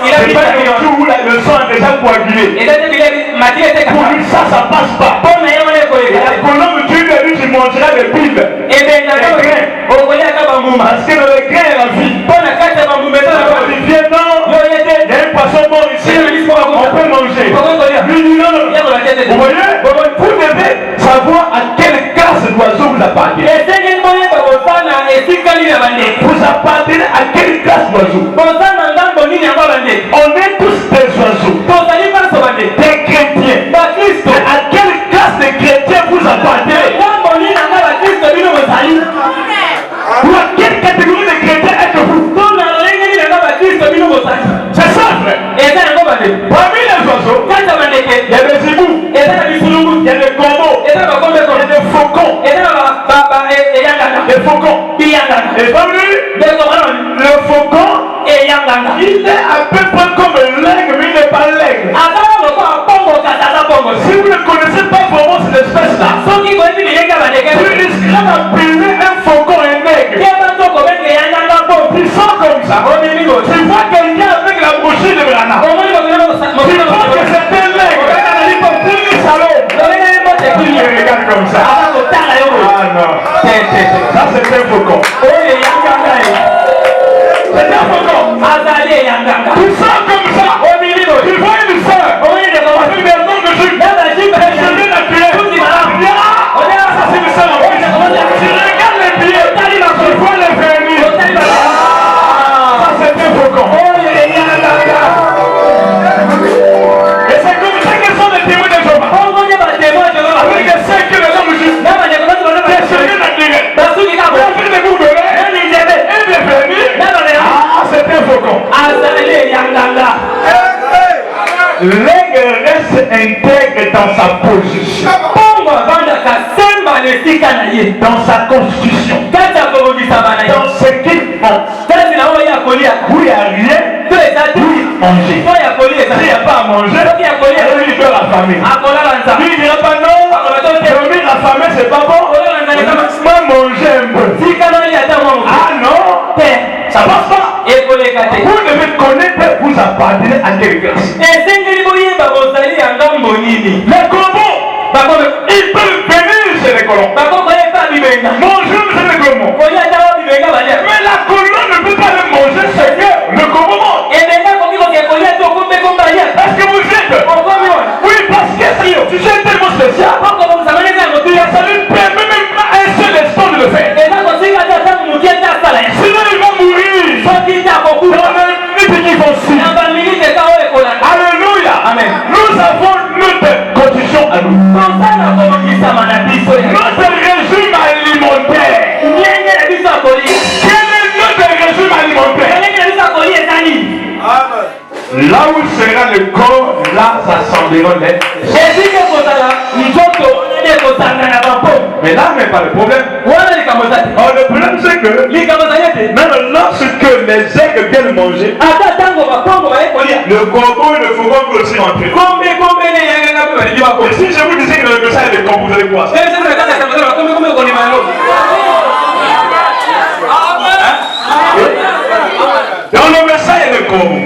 C'est pas le tout où le sang est déjà coagulé. Pour lui, ça passe pas. La colombe, Dieu lui a dit, tu mangeras des piles. Parce que dans le grain est la vie. Il vient non, il y a un poisson mort ici, on peut manger. Lui dit non. Vous voyez, vous devez savoir à quelle classe d'oiseau vous appartenez. Vous appartenez à quelle classe d'oiseau? On est tous des oiseaux, des chrétiens. À quelle classe de chrétiens vous appartenez? Ou à quelle catégorie de chrétiens êtes-vous? C'est ça, frère. Parmi les oiseaux, il y a des hiboux, il y a des corbeaux, il y a des faucons. Et parmi le faucon, il est à peu près comme l'aigle, mais il n'est pas l'aigle. Si vous ne connaissez pas vraiment cette espèce-là, plus risquera d'appeler un faucon un aigle. Ils sont comme ça. Tu vois quelqu'un avec la bouchée de Brana. Tu penses que c'est un aigle. Plus salaud. Il regarde comme ça. Ah non. Ça c'est un faucon. C'est un faucon. Tu sens comme ça. Tu vois une soeur. Avec des noms de Jules. C'est naturel. Ça c'est le seul en plus. Tu regardes les pieds. Tu vois les vernis. Ça c'est un faucon. Et c'est comme ça qu'ils sont les témoins de Jéhovah. Avec des cercles de noms de Jules. Des cercles naturels. Des bouts de lait. Et des vernis. Ah, c'est un faucon. L'aigle reste intègre dans sa position, dans sa constitution, dans ce qu'il pense. Où il n'y a rien, où il manger. S'il n'y a pas à manger, il veut la famille. Lui il dira pas non, dormir la famille c'est pas bon. Moi manger un peu. Ah non, ça passe pas. Vous devez connaître, vous appartenez à quelle classe. Les corbeaux, ils peuvent venir chez les colons. Bonjour monsieur le colomb. Mais la colombe ne peut pas le manger, c'est que le corbeau mange. Est-ce que vous êtes? Oui, parce que tu es tellement spécial. Ça ne permet même pas un seul instant de le faire. Sinon il va mourir. Dans les minutes qui vont suivre. Alléluia. Amen. Nous avons notre condition à nous. Notre régime alimentaire. Quel est notre régime alimentaire? Là où sera le corps, là s'assembleront les. Mais là n'est pas le problème. Oh, le problème c'est que même lorsque les aigles viennent manger, le corbeau et le faucon peuvent aussi entrer. Et si je vous disais que dans le message est de corbeau, vous allez voir ça. Dans le message il y a des corbeaux.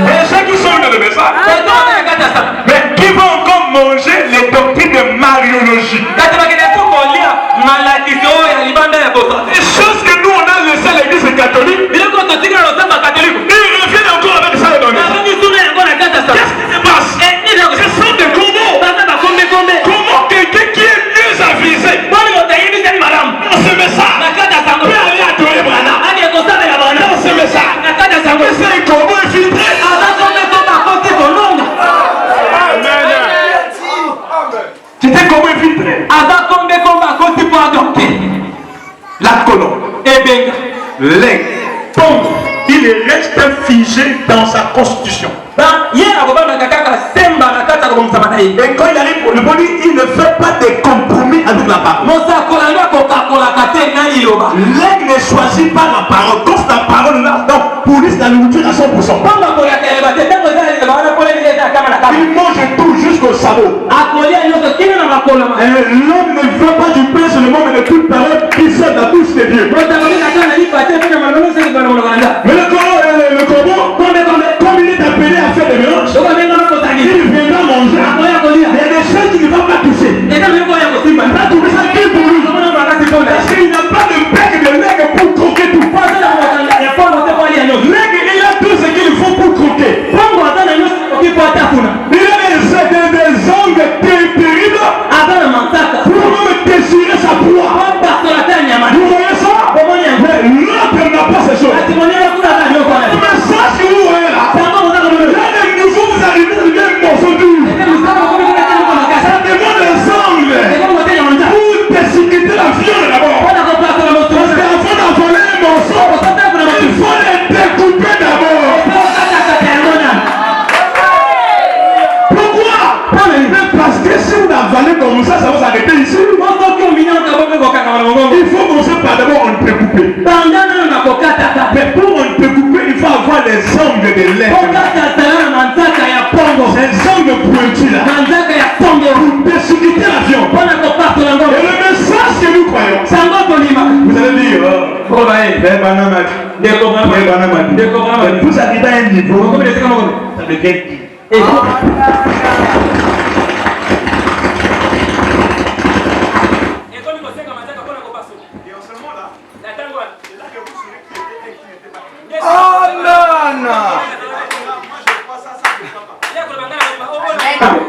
Et ceux qui sont dans le message, mais qui vont encore manger les doctrines de mariologie. Des choses que nous on a laissé à l'église catholique. Ils reviennent encore avec ça dans l'église. Qu'est-ce qui se passe? Ce sont des combos. Comment quelqu'un qui est mieux avisé dans ce message peut aller adorer Branham? Dans ce message, c'est un combo infiltré. C'était un combo infiltré. La colonne, l'aigle, tombe. Il reste figé dans sa constitution. Et quand il arrive pour le body, il ne fait pas de compromis avec la parole. L'aigle ne choisit pas la parole. Quand la parole là, donc pour lui, c'est la nourriture à 100%. Il mange tout jusqu'au sabot. L'homme ne veut pas du pain seulement, mais de toute parole qui sort de la bouche de Dieu. Mais le corbeau, comme il est appelé à faire des mélanges, il viendra manger. Il y a des choses qu'il ne va pas toucher. Il va trouver ça qui pour lui. Parce qu'il n'a pas de bec de l'aigle pour croquer tout. L'aigle, il a tout ce qu'il faut pour croquer. Il a des ongles terribles pour même déchirer sa proie. Vous voyez ça? Mais l'autre n'a pas ces choses. Mais ça, si vous voyez là, il y a des nouveaux, vous arrivez à bien morceau dur. Ça demande des ongles pour déchiqueter la viande d'abord. Parce qu'avant d'avaler un morceau, il faut les découper d'abord. Pourquoi? Parce que si vous avalez comme ça va s'arrêter ici. Il faut commencer par d'abord on peut couper. Mais pour on peut couper, il faut avoir les ongles de l'aigle. Ces ongles pointus là. Pour déchiqueter la viande. Et le message que nous croyons, vous allez dire, vous arrivez à un niveau, ça devient qui?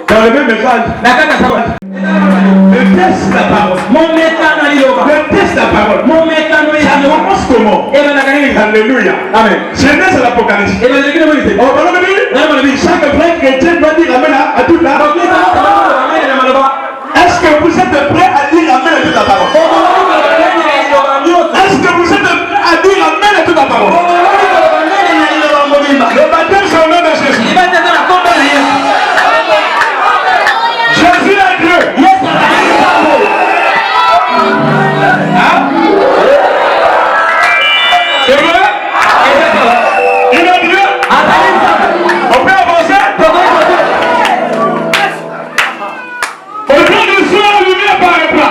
Dans le même message, le test la parole. Le test la parole. Ça commence comment? Alléluia. Amen. Genèse à l'Apocalypse. Chaque vrai chrétien doit dire Amen à toute la parole. Est-ce que vous êtes prêts à dire Amen à toute la parole? Est-ce que vous êtes prêts à dire Amen à toute la parole? Le baptême c'est au nom de Jésus. Jésus est Dieu. C'est vrai? Il est Dieu. On peut avancer? Au plan du soir, la lumière paraîtra.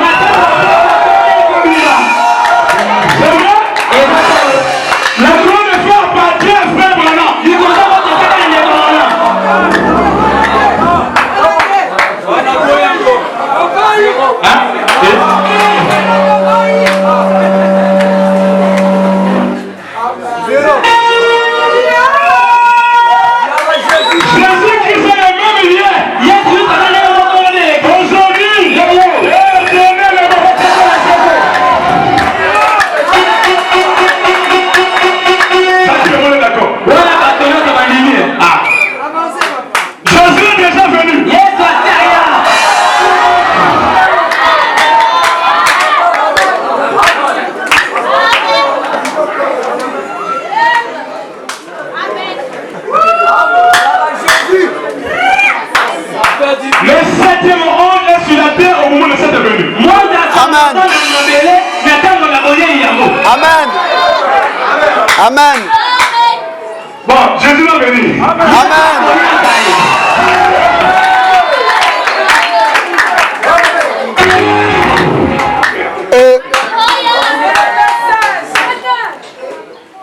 C'est vrai? La gloire de foi appartient à frère Branham. Amen. Amen. Bon, Jésus va venir. Amen.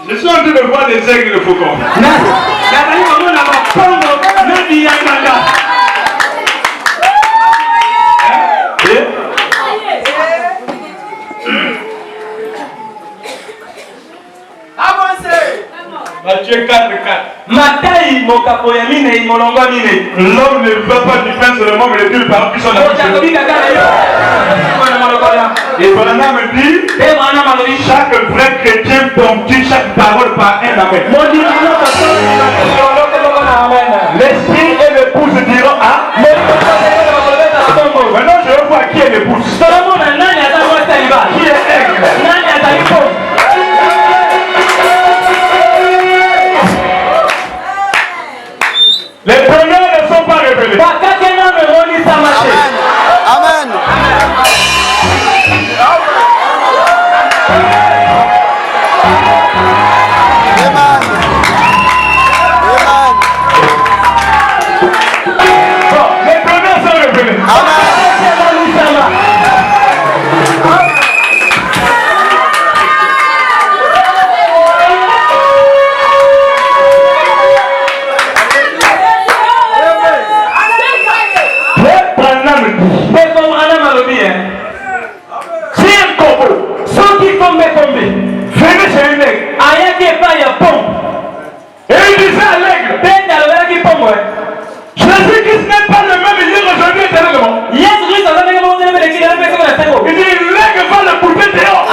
Je suis en train de voir des aigles de faucon. Matthieu 4, 4. Matai mokapo ya mine molongo mine. L'homme ne veut pas du pain seulement, mais les deux paroles qui sont dans la bouche. Et Branham dit, chaque vrai chrétien ponctue chaque parole par un amen. L'esprit et l'épouse diront ah. Maintenant je veux voir qui est l'épouse. Qui est aigle. Les premiers ne sont pas révélés. Amen. Bon, les premiers sont révélés. Jésus-Christ n'est pas le même hier, aujourd'hui, éternellement. Il dit, l'aigle va le bouter dehors.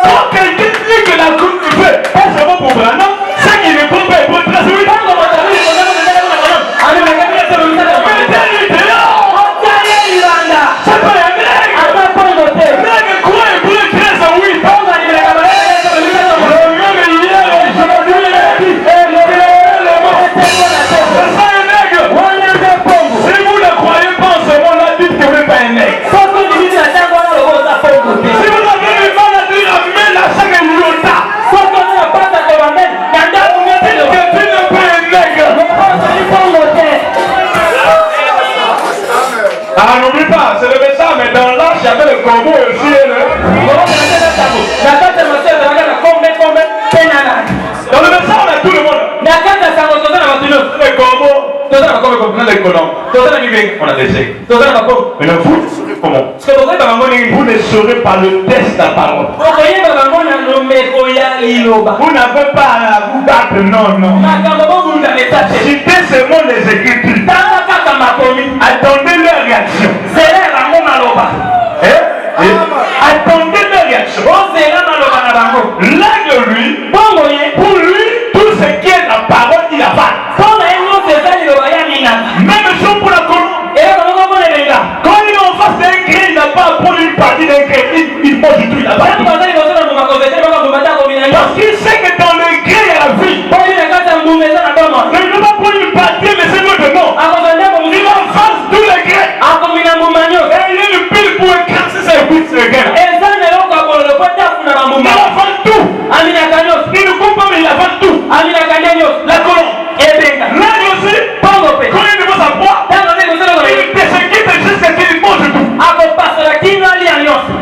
Quand quelqu'un dit que la coupe fait, pas seulement pour Branham, c'est qu'il ne peut pas être très soumis. C'est pas un aigle. L'aigle quoi est bleu, très oui. Ah, n'oublie pas, c'est le message, mais dans l'arche, il y avait le corbeau aussi. Dans le message, on a tout le monde. Les corbeaux, on a des aigles. Mais vous ne saurez comment. Vous ne saurez pas le test de la parole. Vous n'avez pas à vous battre, non. Citez seulement les Écritures. Attendez leur réaction. Attendez leur réaction. L'aigle, lui, pour lui, tout ce qui est la parole, il avale. Même chose pour la colombe. Quand il est en face d'un gré, il n'a pas à prendre une partie d'un gré. Il mange du tout, il avale. Parce qu'il sait que dans le gré, il y a la vie. Il ne veut pas prendre une partie, mais c'est l'autre non. Il avance tout le gré. Et il est le pile pour écraser ses bouts de gré. Il avance tout. Il ne comprend pas, mais il avance tout. La colombe. L'aigle aussi, quand il devant sa proie, il persécute jusqu'à ce qu'il mange tout.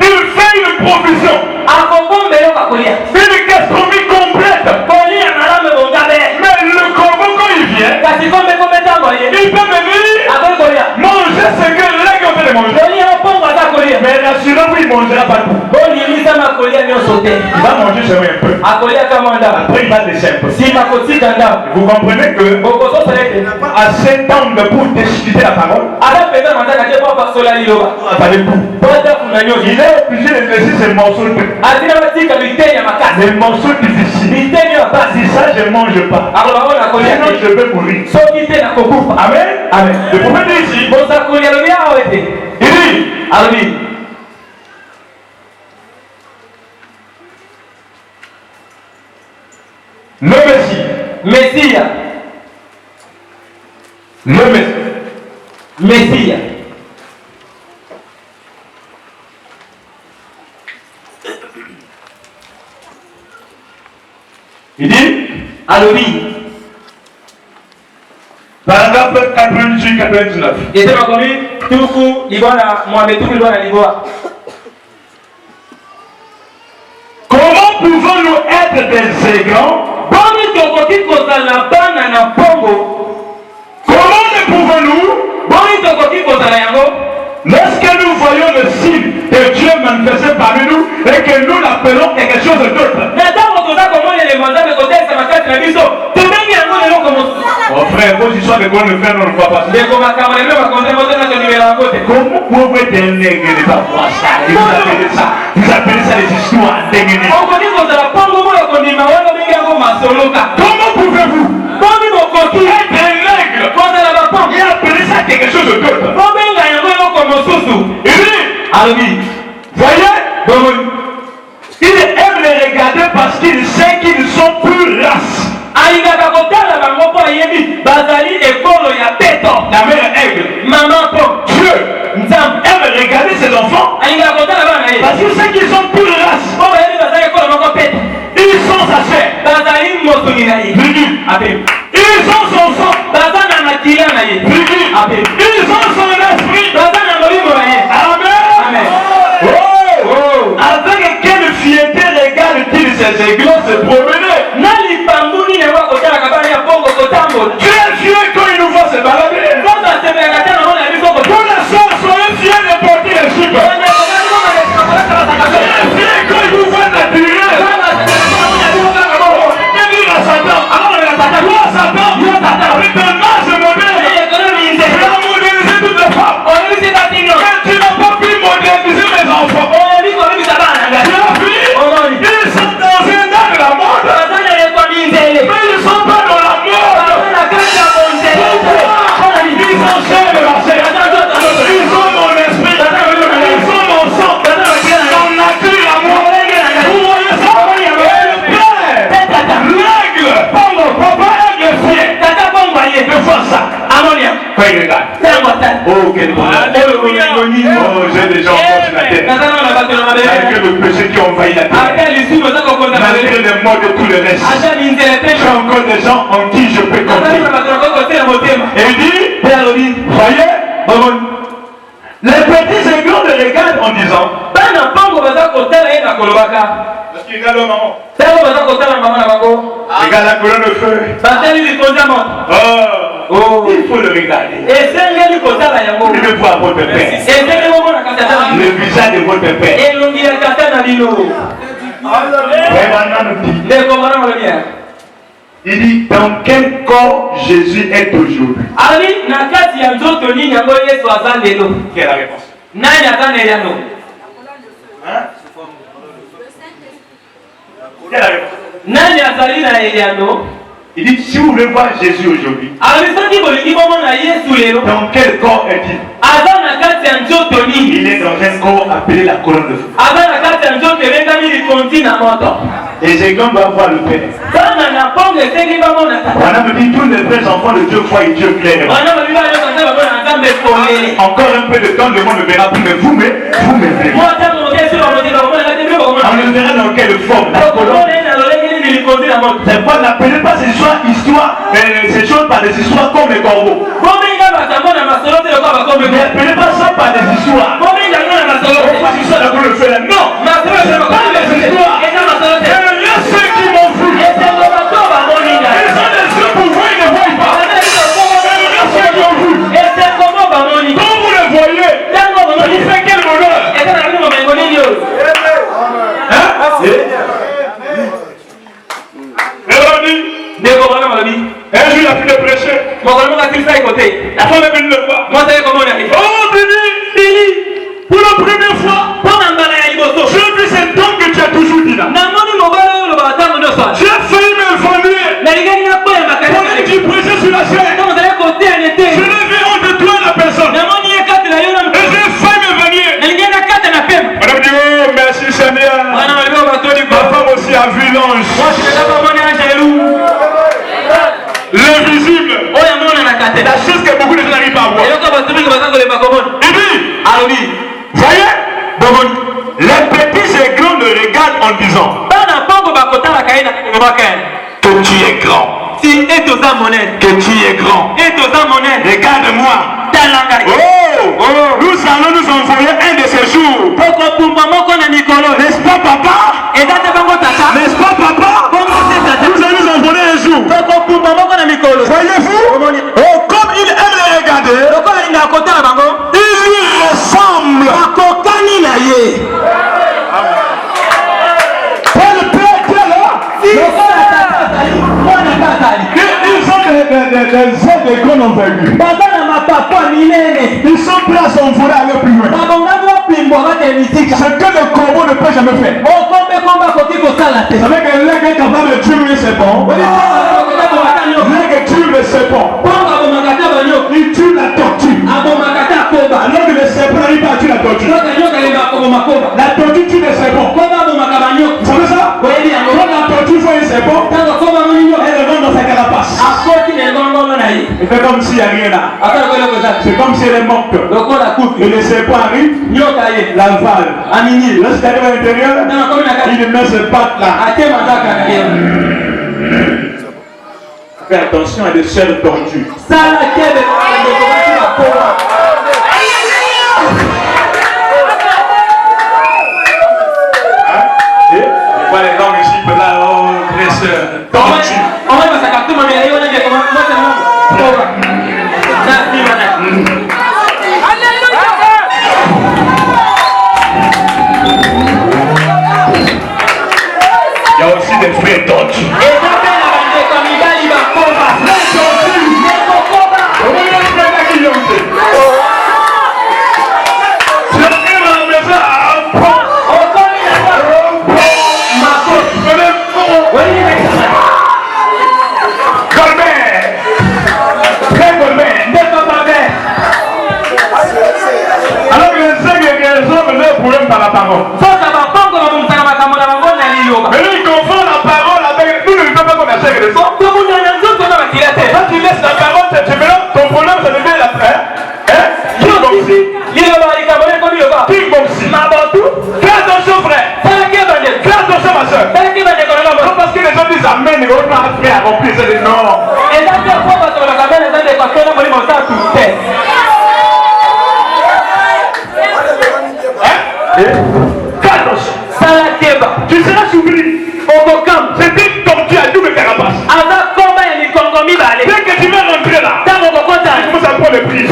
Il fait une provision. Une gastronomie complète. Mais le corbeau, quand il vient, il peut venir manger ce que l'aigle fait de manger. Mais rassurez-vous, il ne mangera pas tout. Il va manger seulement un peu. Après, il va descendre un peu. Vous comprenez que il n'a pas assez de temps pour discuter la parole. Il est obligé de laisser ces morceaux de pain. Des morceaux difficiles. Si ça, je ne mange pas. Sinon, je vais mourir. Amen. Amen. Le prophète dit ici, il dit, le Messie. Le Messie. Il dit, paragraphe 98-99. Comment pouvons-nous être des égants? Comment ne pouvons-nous, lorsque nous voyons le signe de Dieu manifesté parmi nous et que nous l'appelons quelque chose d'autre. Mon frère, vos histoires de bonne frère, on ne voit pas ça. Comment pouvez-vous être un nègre et ne pas voir ça? Et vous appelez ça des histoires dégueulasses. Comment pouvez-vous être un nègre et appeler ça quelque chose d'autre? Voyez, il aime les regarder parce qu'il sait qu'ils sont plus races. La mère aigle, maman pomme, Dieu aime regarder ses enfants parce qu'il sait qu'ils sont plus races. Ils sont sa chair. Ils sont son sang. Ils sont son esprit. Amen. Oh. Avec quelle fierté regarde-t-il ces aigles se promener? Tu es fier quand il nous voit se balader. Pour la soeur, soyez fiers de porter les chips. Tu es fier quand il nous voit t'attirer. Oh, quel bonheur. Oh, j'ai déjà entendu la tête. Malgré le péché qui a envahi la terre, malgré les morts de tout le reste, j'ai encore des gens en qui je peux compter. Et il dit, voyez, les petits et grands le regardent en disant, parce qu'il regarde maman. Regarde la colonne de feu. Oh, il faut le regarder. Il veut voir votre père. Le visage de votre père. Il dit, dans quel corps Jésus est aujourd'hui? Quelle est la réponse? Hein? Quelle est la réponse? Il dit, si vous voulez voir Jésus aujourd'hui, dans quel corps est-il? Il est dans un corps appelé la colonne de feu. Et ces gars doivent voir le Père. On a dit, tous les vrais enfants de Dieu voient Dieu clairement. Encore un peu de temps, le monde ne verra plus, mais vous verrez. On ne verra dans quelle forme. La colonne. C'est pas, n'appelez pas ces choses par des histoires comme les corbeaux. N'appelez pas ça par des histoires. Pourquoi ces histoires de le faire? Non, c'est pas des histoires. Il y a ceux qui m'ont vu. Ils ont des yeux pour voir, ils ne voient pas. Il y a ceux qui ont vu. Quand vous les voyez, ça vous fait quel bonheur? Un jour, il a pu le prêcher. La femme est venue le voir. Oh, Billy, pour la première fois, j'ai vu cet homme que tu as toujours dit là. J'ai failli m'informer. Pendant que tu prêchais sur la chaîne, je l'ai vu entre toi et la personne. Et j'ai failli m'évanouir. Madame dit, oh, merci Seigneur. Ma femme aussi a vu l'ange. L'invisible. La chose que beaucoup de gens n'arrivent pas à voir. Il dit, voyez, les petits et grands le regardent en disant que tu es grand. Que tu es grand. Regarde-moi. Oh, nous allons nous envoyer un de ces jours. N'est-ce pas, papa? N'est-ce pas, papa? Nous allons nous envoyer un jour. Voyez-vous? Oh, comme il aime les regarder, il lui ressemble. envergure. Ils sont prêts à s'envoler aller plus loin. Ce que le corbeau ne peut jamais faire. Vous savez que l'aigle est capable de tuer le serpent. L'aigle tue le serpent. Il tue la tortue. Alors que le serpent n'arrive pas à tuer la tortue. La tortue tue le serpent. Vous savez ça? Quand la tortue voit un serpent, elle le monte dans sa carapace. Il fait comme s'il n'y a rien là. C'est comme si elle est morte. Et le serpent arrive, l'avale. Lorsqu'il arrive à l'intérieur, il met ses pattes là. Fais attention à des chairs tordues. Voilà les langues ici, là, oh, dresseur, tortue. Il y a aussi des frères tortues. Par la parole. Mais lui il confond la parole avec nous, ne veut pas qu'on achète les sons. Quand tu laisses la parole, tu mélanges ton problème, ça devient la frère. Kickboxing. Fais attention frère. Fais attention ma soeur. Non parce que les gens disent amen, ils vont pas faire accomplir ça. Non. Tu seras souffri. C'est une tortue à double carapace. Dès que tu vas rentrer là, tu commences à prendre le prix.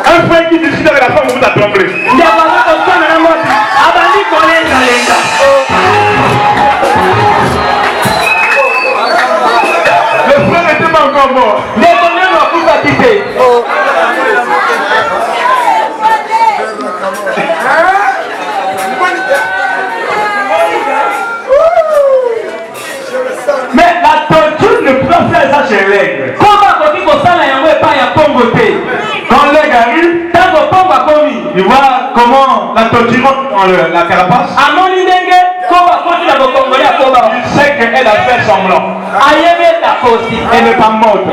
Un frère qui discute avec la femme, vous a tremblé. Le frère n'était pas encore mort. Mais la tortue ne peut pas faire ça chez l'aigle. Quand l'aigle arrive, il voit comment la tortue rentre dans la carapace. Il sait qu'elle a fait semblant. Elle n'est pas morte.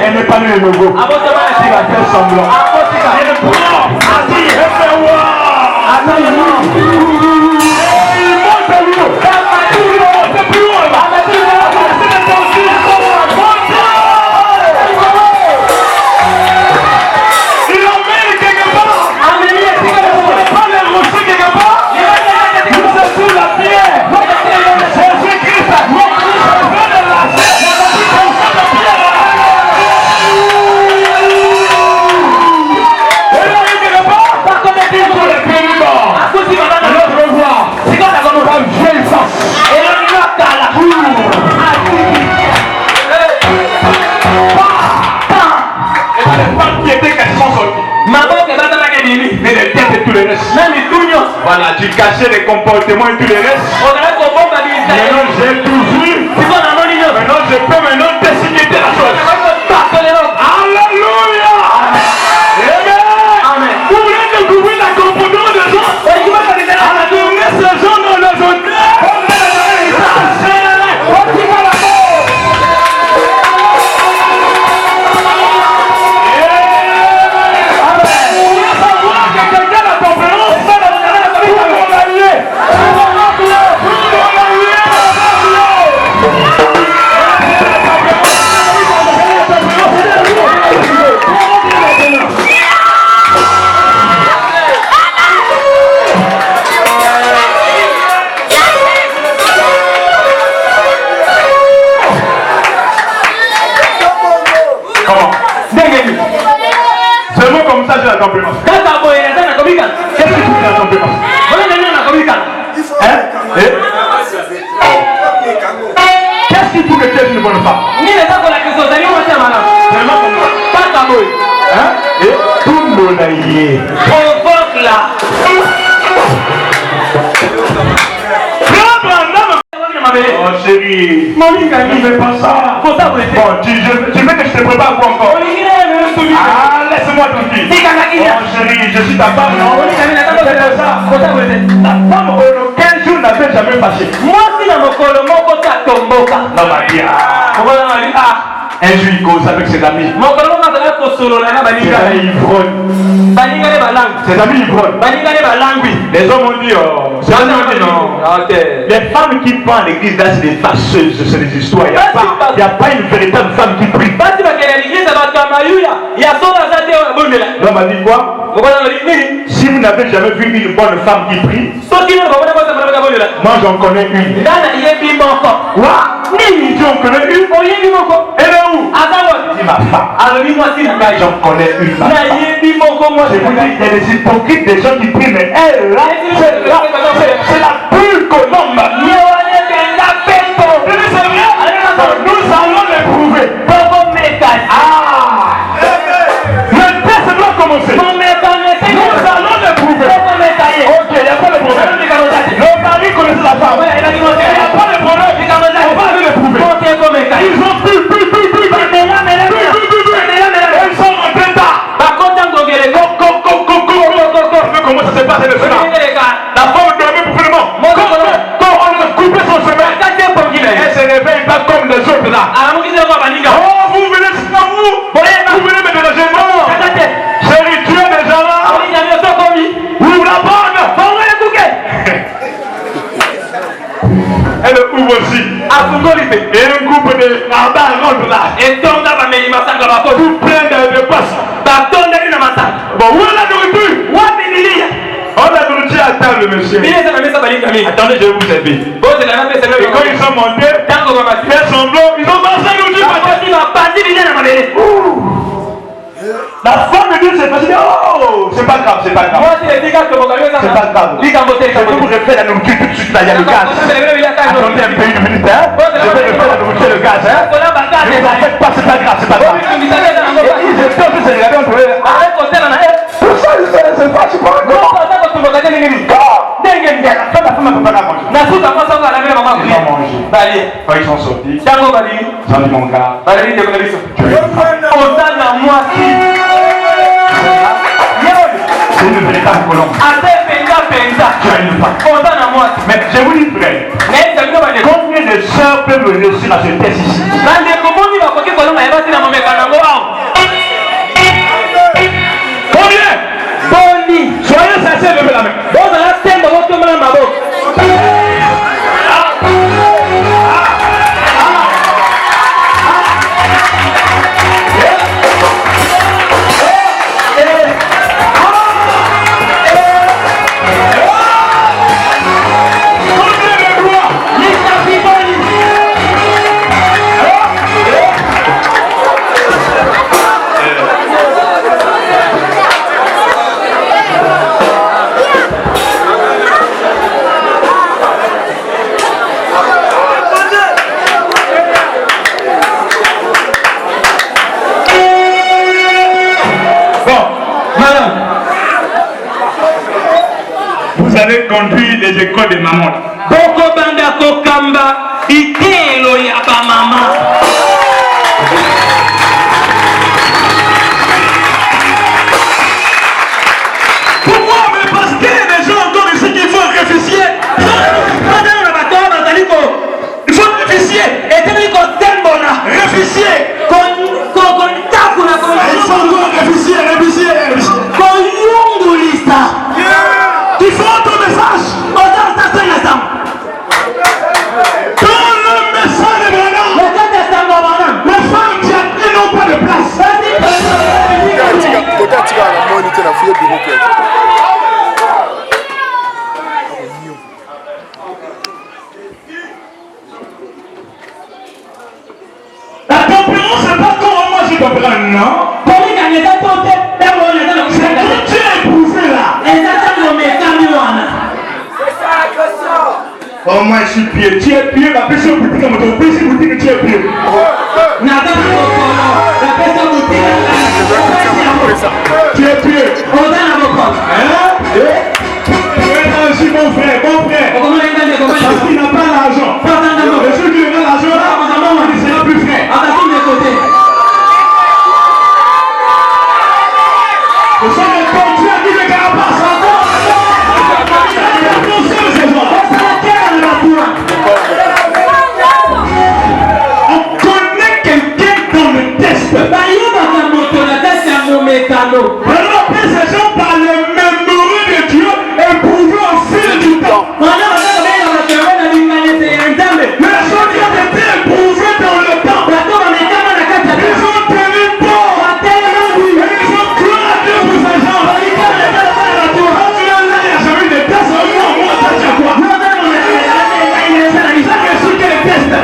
Elle n'est pas née de nouveau. Il a fait semblant. Elle prend. Elle fait il monte plus haut. Plus haut là. Il l'emmène quelque part. Il prend les rochers quelque part. Il se sous la pierre. Jésus-Christ a mort. Mais les têtes et tout le reste. Voilà, tu cachais les comportements et tout le reste. Maintenant j'ai tout vu. Maintenant je peux maintenant décider de la chose. Alléluia. Amen. Vous voulez découvrir la comportement des gens? Adorez ces gens dans les hôtels. Seulement comme ça, j'ai la compétence. Qu'est-ce que tu fais la compétence? Qu'est-ce qu'il faut que tu aies une bonne femme? aïe. Provoque-la. Oh chérie, Mon ami, ne fais pas ça. faut ça vous laisser. Bon, tu veux que je te prépare quoi encore? Ah, laisse-moi tranquille. Oh chérie, je suis ta femme, non? C'est ça. Ta femme, aucun jour n'avait jamais fâché. Moi, si dans mon colo, mon côté à Tomboka. Non, ma vie, un jour il cause avec ses amis. Mon colo, on a fait solo, là, Ses amis ivrognes. Baningale balangue. Ses amis ivrognes. Baningale balangue. Les hommes ont dit, c'est Non, non, non, non. ok. Les femmes qui parlent à l'église, là, c'est des fâcheuses, c'est des histoires. Il n'y a pas une véritable femme qui prie. Basi bakenda l'église abakamayuya yasonga zate bondela. L'homme a dit quoi? Mokona nini? Si vous n'avez jamais vu une bonne femme qui prie, Soki na babona kwa sababu bondela. moi j'en connais une. Dana yebi moko. Quoi? Nini, tu en connais une? Oyebi moko. Elle est où? Azawo. C'est ma femme. Alobi moi si na ngai. J'en connais une. Ma Na femme. yebi moko moi. Je vous dis, il y a des hypocrites, des gens qui prient, mais elle, là, c'est la pure colombe. Yewane benga pepo. Nous allons l'éprouver. Popo mekai. Ah! Le test doit commencer. Mon mekai. Nous allons l'éprouver. Popo mekai. Ok, il n'y a pas de problème. Le mari connaissait la femme. Ouais, il a dit mon Il n'y a pas de problème. On va aller l'éprouver. Ils ont pu. Ils sont rentrés tard. Comment ça s'est passé le soir? La femme dormait profondément. Quand on a coupé son sommeil, elle se réveille pas comme les autres là. Oh, vous venez c'est pas vous. Vous venez me déranger. Non. Chérie, tu es déjà là. Ouvre la bonne. Elle ouvre aussi. Et un groupe de barbares rentre là. Tout plein de postes. Bon, où est la nourriture? On a nourriture à table, monsieur. Attendez, je vais vous servir. Et quand ils sont montés, faire semblant, ils ont mangé la nourriture. La femme de Dieu s'est passée. Oh, c'est pas grave, c'est pas grave. C'est pas grave. Je vais vous refaire la nourriture tout de suite là, il y a le gaz. Attendez un peu, une minute, hein. Je vais refaire la nourriture, le gaz, hein. Ne vous en faites pas, c'est pas grave, c'est pas grave. Et ils étaient en train de se regarder entre eux. Tout ça, c'est pas grave. La femme ne peut pas manger. Ils ont mangé. Quand ils sont sortis, ils ont dit mon gars, tu es une femme. C'est une véritable colombe. Tu as une femme. Mais je vous dis frère, combien de sœurs peuvent réussir à ce test ici? Combien? Soyez sincères, levez la main. Vous avez conduit les écoles de maman. Boko banda kokamba itelo ya ba mama. Pourquoi? Mais parce qu'il y a des gens encore ici qu'il faut réfléchir. Il faut réfléchir. Réfléchir. Ils sont encore réfléchir. Tu fais ton message. Dans le message de Branham, les femmes qui appellent n'ont pas de place. La tempérance, c'est pas comment moi je comprends, non? C'est quand tu es éprouvé là. Oh, moi je suis pied. Tu es pied, ma personne boutique comme ton petit boutique, tu es pied. Tu es pied. bango. On appelle ces gens par les mémories de Dieu éprouvées au fil du temps. Wana bazaka na makambo na likanisi ya Nzambe. Les gens qui ont été éprouvés dans le temps, Bato bamekama na kati ya ils Yesu. ont tenu bon. Batelema Et bui. ils ont cru à Dieu pour ces gens. Balikama na kati ya bato. Quand tu es là, il n'y a jamais de test. Moi, ça tient quoi? Jamais su que les tests.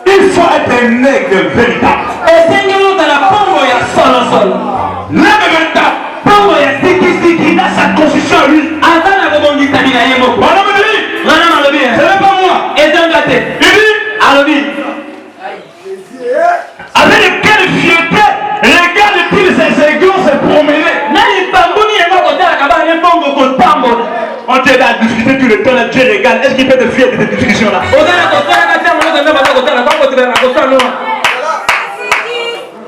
Il faut être un aigle véritable. L'aigle véritable, il a sa constitution à lui. Madame dit, ce n'est pas moi. Il dit, avec quelle fierté regarde-t-il ces aigles se promener? On t'aide à discuter tout le temps, là, Dieu regarde. Est-ce qu'il peut te fier de cette discussion-là? Tu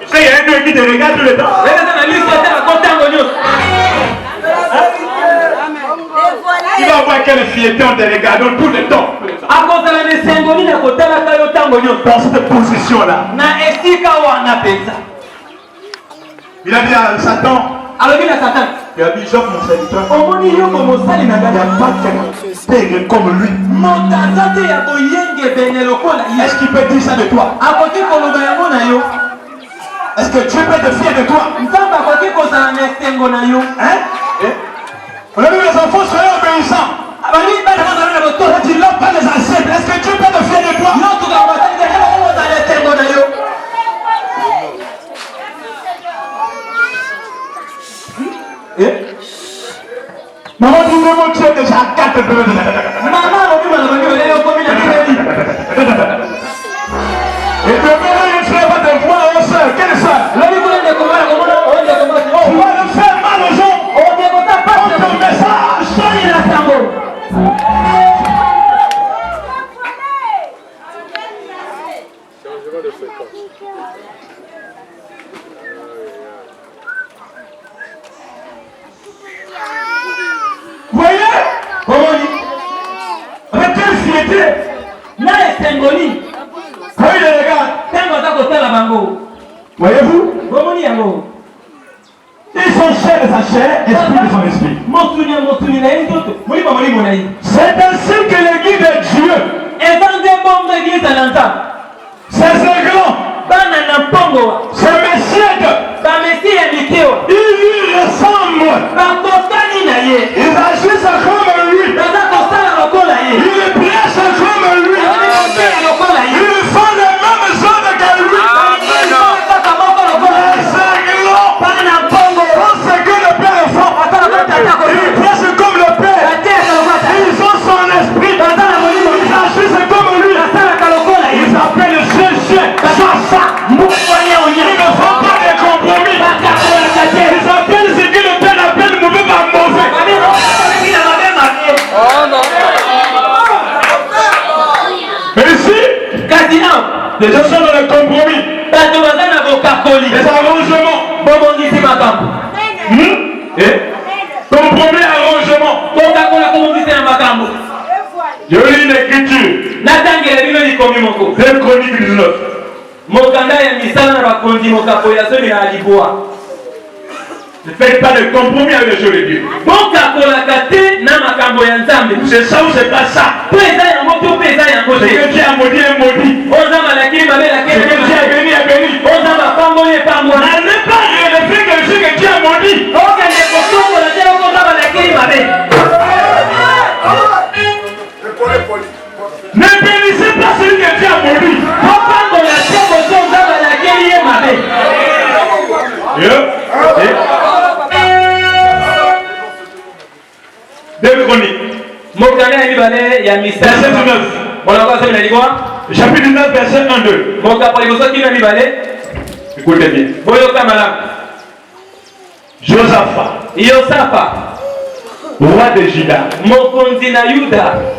sais, il y a un Dieu qui te regarde tout le temps. Tu vas voir quelle fierté en te regardant tout le temps. Dans cette position-là. Il a dit à Satan, il a dit, Job, mon serviteur, il n'y a pas quelqu'un comme lui. Est-ce qu'il peut dire ça de toi? Est-ce que Dieu peut te fier de toi? Hein? On a vu les enfants soyez obéissants. Il dit l'homme pas les ancêtres. Est-ce que Dieu peut te fier de toi? Maman dit même tu es déjà à 4 bébés. Et demain, une frère va te voir un seul. Quelle soeur? Tu vas le faire mal aux gens. On te met ça. Vous voyez? Avec quelle fierté? Quand il les regarde, voyez-vous? Ils sont chers de sa chair, esprit de son esprit. C'est ainsi que l'église de Dieu, ces aiglons, ces messieurs, ils lui ressemblent. Ils agissent comme lui. Ils prêchent comme lui. Ils font les mêmes choses que lui. Les aiglons font ce que le Père fait. Ils prêchent comme le Père. Ils ont son esprit. Ils agissent comme lui. Ils appellent Jésus. Ils ne font pas de compromis. Ils appellent ce que le Père appelle mauvais par mauvais. Mais ici, les gens sont dans le compromis. Les arrangements. Compromis, arrangement. Je lis une écriture. 2 Chroniques 19. Ne faites pas de compromis avec les choses de Dieu. C'est ça ou c'est pas ça? Ce que Dieu a maudit est maudit. Ce que Dieu a béni est béni. N'allez pas relever quelque chose que Dieu a maudit. Ne bénissez pas celui que Dieu a maudit. Deux Chroniques. Verset 19. Chapitre 9, verset 1-2. Écoutez bien. Josaphat, roi de Juda,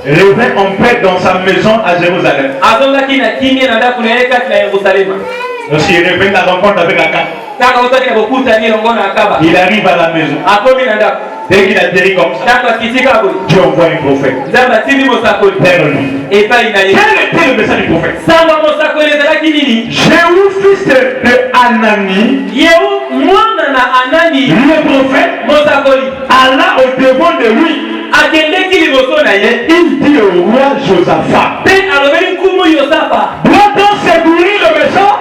revint en paix dans sa maison à Jérusalem. Lorsqu'il revint à la rencontre avec Akan, Il arrive à la maison. Dès qu'il atterrit comme ça, Dieu envoie un prophète. Vers lui. Quel était le message du prophète? Jéhu, fils de Anani, le prophête, alla au-devant de lui. Et il dit au roi Josaphat, doit-on secourir le méchant?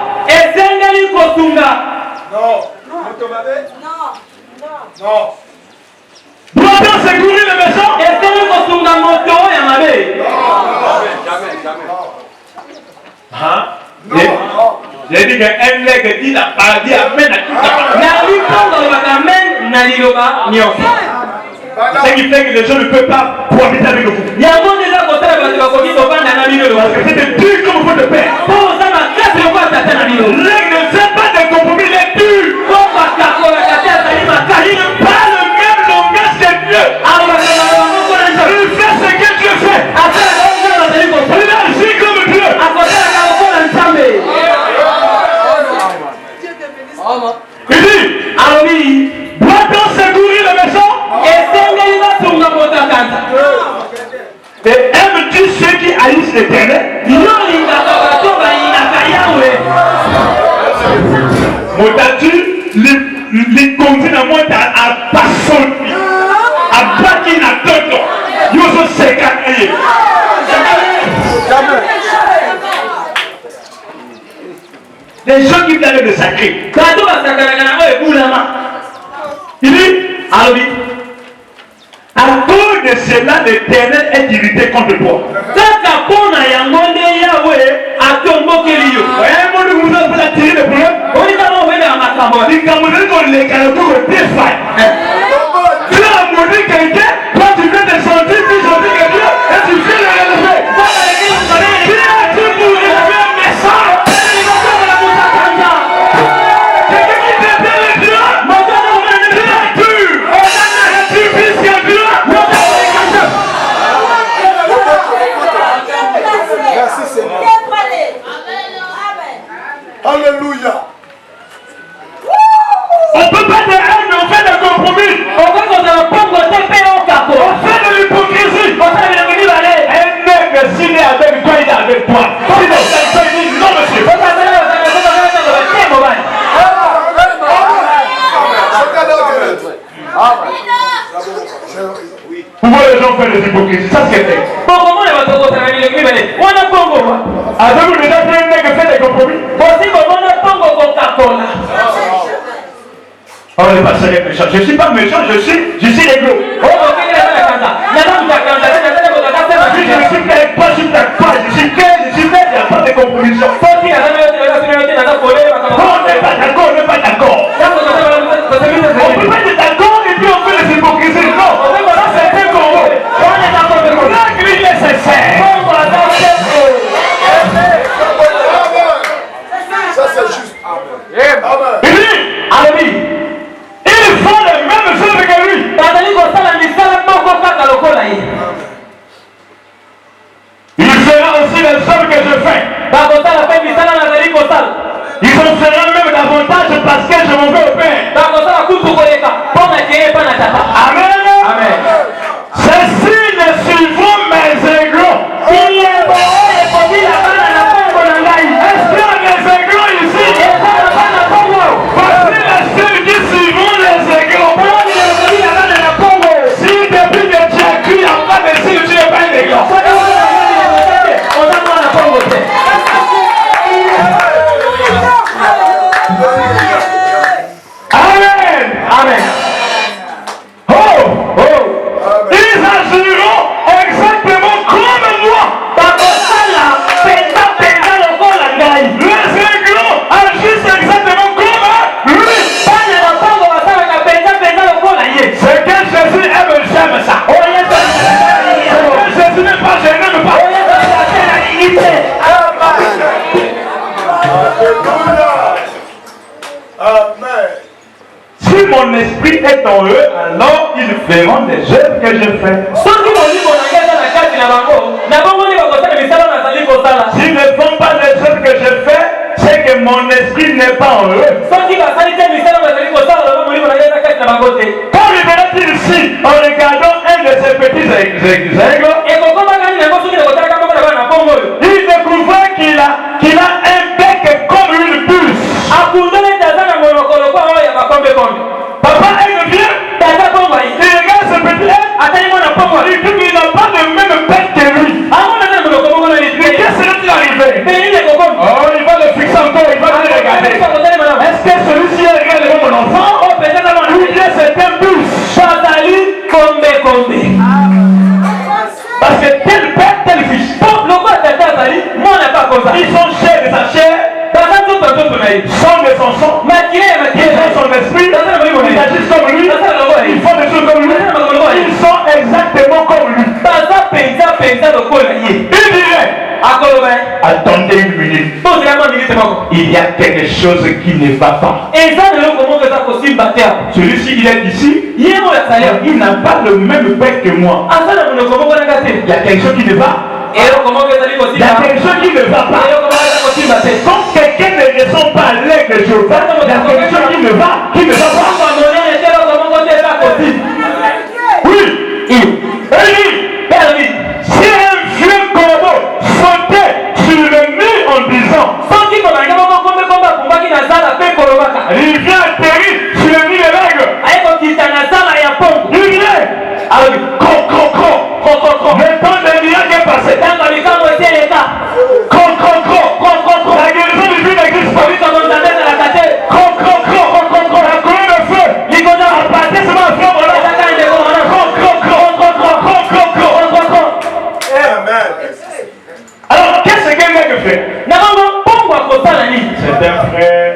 Non. Doit-on secourir le méchant? J'ai dit qu'un mec dit la paradis amène à tout ça. Ce qui fait que les gens ne peuvent pas profiter avec vous. Parce que c'est dur comme vous de paix. L'aigle ne sait pas de compromis, il est dur. Il n'a pas le même langage que Dieu. Il fait ce que Dieu fait. Il agit comme Dieu. Il dit, doit-on secourir le méchant? Et aime Dieu ceux qui haïssent l'Éternel. Motatu, les conduits à moi à passer, à battre à toto. Ils sont séqués. Les gens qui viennent de sacrer. Il dit, à cause de cela, l'Éternel est irrité contre toi. Vous avez attiré le problème. Les Camerounais ont les caractères de défaille. Tu as maudit quelqu'un, toi tu viens de sentir plus gentil que Dieu et tu viens de l'élever. Qui as-tu pour élever un message? Quelqu'un qui t'appelle le Dieu? Qui as-tu? Es-tu fils que Dieu? Merci Seigneur. Alléluia. On ne peut pas de haine, mais on fait des compromis. On fait de l'hypocrisie. Un mec, s'il est avec toi, il est avec toi. S'il est avec toi, il dit non, monsieur. Pourquoi les gens font des hypocrisies? Ça, c'est vrai. Avez-vous déjà vu un mec faire des compromis? Oh, les pasteurs sont méchants. Je ne suis pas méchant, je suis réglo. Je ne suis pas, je suis clair, il n'y a pas de compromission. On n'est pas d'accord, on n'est pas d'accord. On ne peut pas être d'accord et puis on fait les hypocrisies. Non, ça c'est un Congo. L'église est sincère. Ça c'est juste. Amen. Il dit, ils font les mêmes choses que lui. Il fera aussi les choses que je fais. Ils en feront même davantage parce que je m'en vais au Père. Amen. Amen. Ceux-ci ne suivront mes aiglons. Est-ce qu'il y a des aiglons ici? Voici les ceux qui suivront les aiglons. Si depuis que tu as cru en pas de si tu n'es pas un aiglon. Amen. Amen. Ils agiront exactement comme moi. Les aiglons agissent exactement comme lui. C'est que Jésus aime, j'aime ça. C'est que Jésus n'est pas gêné, n'aime pas. Amen. Si mon esprit est en eux, alors ils feront des œuvres que je fais. S'ils ne font pas les œuvres que je fais, c'est que mon esprit n'est pas en eux. ainsi, en regardant un de ces petits aigles, il découvrait qu'il a un bec comme une puce. Papa aigle vient, il regarde ce petit aigle, il dit qu'il n'a pas le même bec que lui. Mais qu'est-ce qui est arrivé? Oh, il va le fixer encore, il va le regarder. Est-ce que celui-ci est réellement mon enfant? Ou bien c'est un puce? Parce que tel père, tel fils. Ils sont chers de sa chair, sont de son sang, ils ont son esprit, ils agissent comme lui, ils font des choses comme lui, ils sont exactement comme lui. Il dirait, attendez une minute, il y a quelque chose qui ne va pas. Celui-ci, il est ici, il n'a pas le même bec que moi. Il y a quelque chose qui ne va. Il y a quelque chose qui ne va pas. Quand quelqu'un ne ressent pas l'aigle de Jéhovah, il y a quelque chose qui ne va pas. Oui. Si un vieux corbeau sautait sur le mur en disant, il vient atterrir sur le mur de l'aigle, il vient. Le temps des miracles est passé. La guérison du vie n'existe pas. La colonne de feu. À partir de ce moment, alors, qu'est-ce que l'aigle fait? C'est un frère.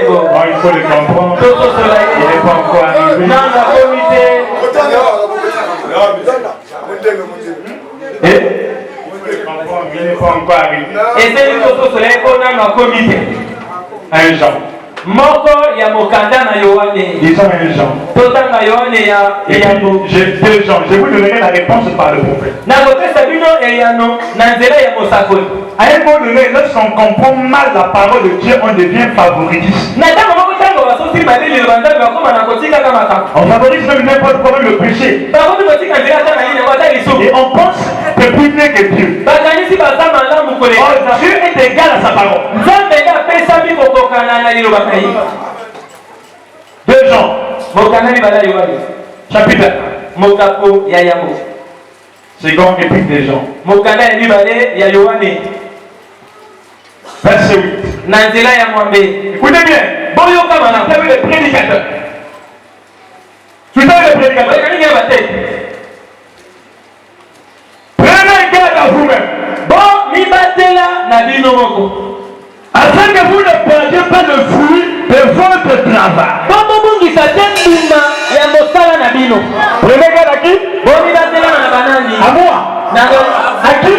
Oh, il faut le comprendre. Il n'est pas encore arrivé. Il n'est pas encore arrivé. Un Jean. Disons un Jean. Et j'ai deux Jean. Je vous donnerai la réponse par le prophète. À un moment donné, lorsqu'on comprend mal la parole de Dieu, on devient favoritiste. On favorise même n'importe comment le péché. Et on pense que plus mieux que Dieu. Dieu est égal à sa parole. 2 Jean. Chapitre 1. Seconde épître de Jean. Verset 8. Écoutez bien. Vous avez les prédicateurs. Vous avez les prédicateurs. Prenez garde à vous-même. Afin que vous ne perdiez pas le fruit de votre travail. Prenez garde à qui? À moi. À qui?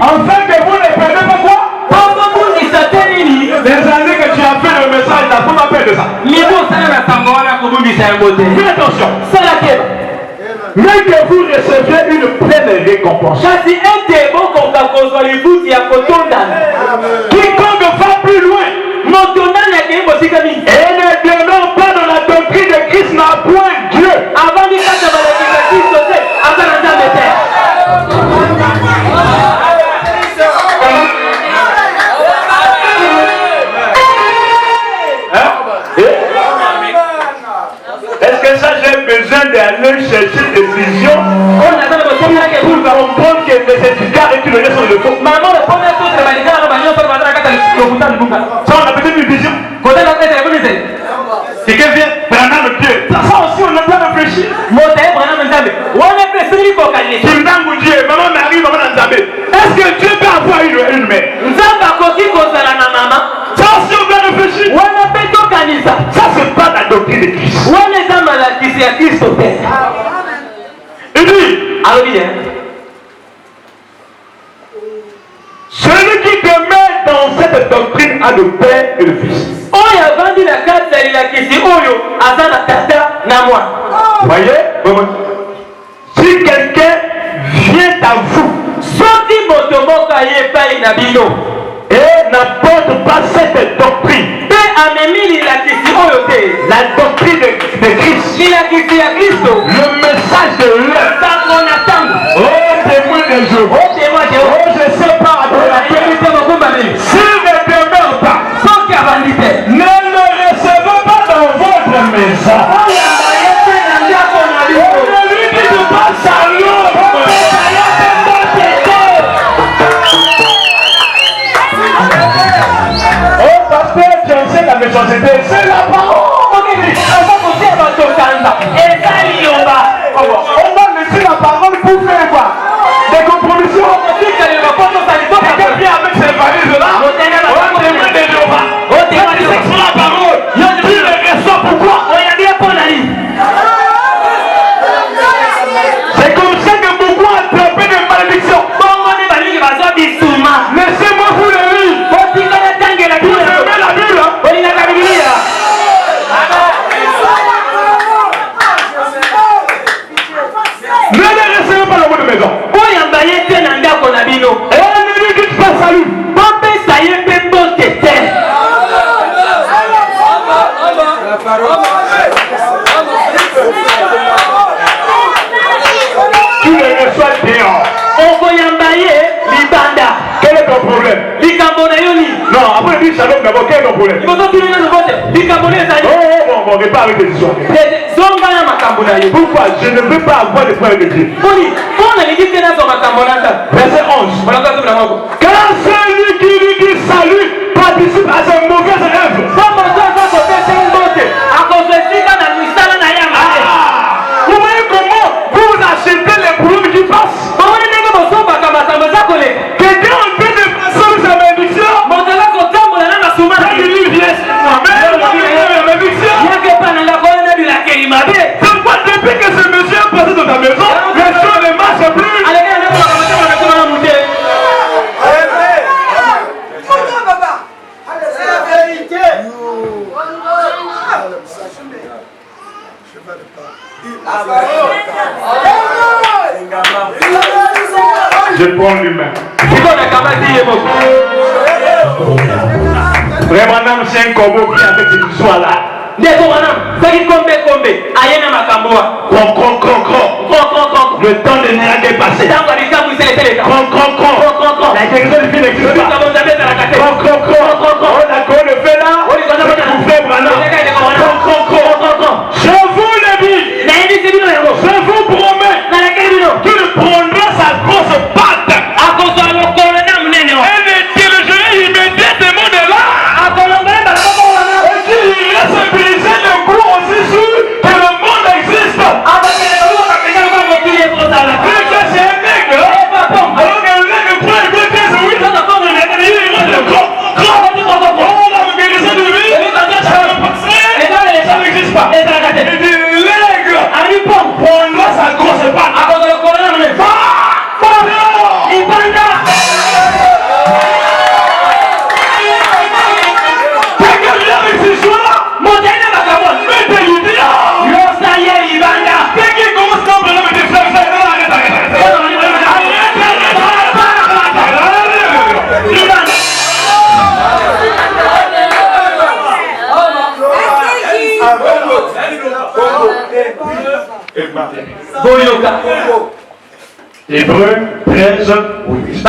Afin que vous ne perdiez pas quoi? Des années que tu as fait le message, la femme appelle de ça. Fais attention. Mais que vous recevez une pleine récompense. Quiconque va plus loin et ne demeure pas dans la doctrine de Christ n'a point Dieu. Est-ce que ça j'ai besoin d'aller chercher des visions pour comprendre que les étudiants et tout le reste sont le faux? Ça on a peut-être une vision. C'est que vient Branham Dieu. Ça aussi on a bien réfléchi. Dieu, maman Marie, maman Nzambé. Est-ce que Dieu peut avoir une mère? Ça aussi on bien réfléchi. Ça c'est pas la doctrine de Christ. Il dit, celui qui demeure dans cette doctrine a le Père et le Fils. Voyez? Si quelqu'un vient à vous et n'apporte pas cette doctrine, la doctrine Le message de l'heure. Oh, témoin des jours. Oh, je sais pas à toi. S'il ne demeure pas, ne le recevez pas dans votre maison. On ne lui dit pas salut. Oh, pasteur, tu enseigne la méchanceté. C'est la parole. On va laisser la parole pour faire quoi? Des compromissions. Quelqu'un vient avec ses valises là. On témoin de Jéhovah. On sexuel la parole. Tu le reçois pourquoi? C'est comme ça que beaucoup ont attrapé des malédictions. Laissez-moi vous le lire. Vous aimez la Bible? Ne les recevez pas dans votre maison. Et ne lui dites pas salut. Tu les reçois dehors. Quel est ton problème? Non, après dire shalom d'abord, quel est ton problème? Oh, bon, pas avec des histoires. Pourquoi? Je ne veux pas avoir des problèmes de Dieu. Verset 11. Car celui qui lui dit salut participe à ses mauvaises œuvres. Vous voyez comment vous achetez les problèmes qui passent? Quelqu'un en train de passer sa bénédiction. Quand il lui vient, c'est quoi depuis que ce monsieur est passé dans ta maison, les choses ne marchent plus. Je prends l'humain. Vraiment, c'est un corbeau qui avec cette histoire-là. Le temps de Néag est passé. La direction du film n'existe pas. On a quoi le fait là? Je vous le dis. Je vous promets qu'il prendra sa grosse patte et ne dirigerait immédiatement de là. Et qu'il irait se briser le cou aussi sûr que le monde existe. Que c'est un nègre. Alors que le nègre croit que c'est oui. Oh, la guérison de vie, ça n'existe pas. Il dit nègre prendra sa grosse patte. Hébreux 13, 8.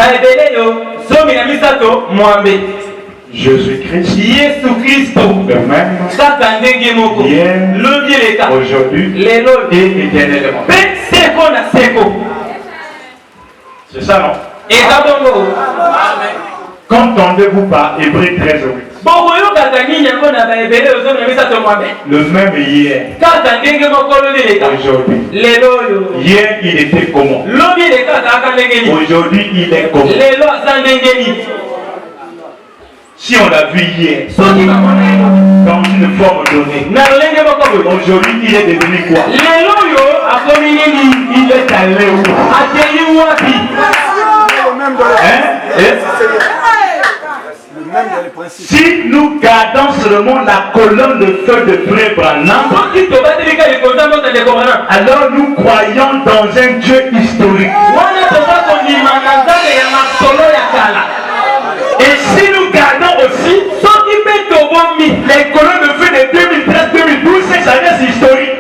Jésus-Christ, le même, hier, aujourd'hui et éternellement. C'est ça, non? Qu'entendez-vous par Hébreux 13, 8? Le même hier, aujourd'hui. Hier, il était comment? Aujourd'hui, il est comment? Si on l'a vu hier, dans une forme donnée, aujourd'hui, il est devenu quoi? Il est allé où? Si nous gardons seulement la colonne de feu de Frère Branham, alors nous croyons dans un Dieu historique. Et si nous gardons aussi les colonnes de feu de 2013-2012, c'est sa historique.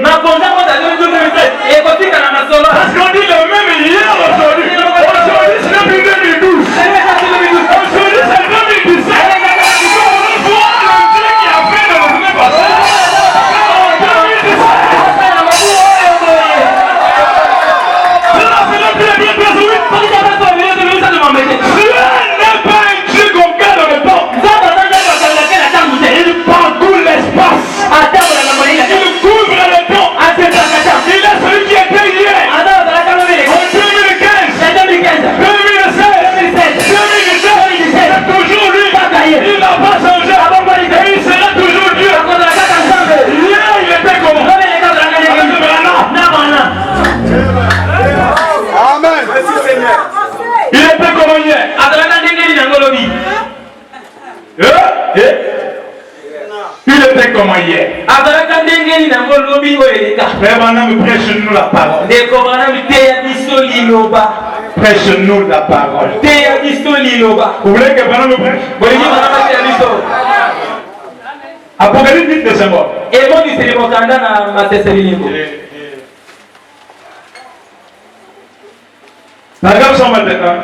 Frère Branham, prêche-nous la parole. Prêche-nous la parole. Vous voulez que Branham prêche? Apocalypse 8 de symbole. Paragraphe 121.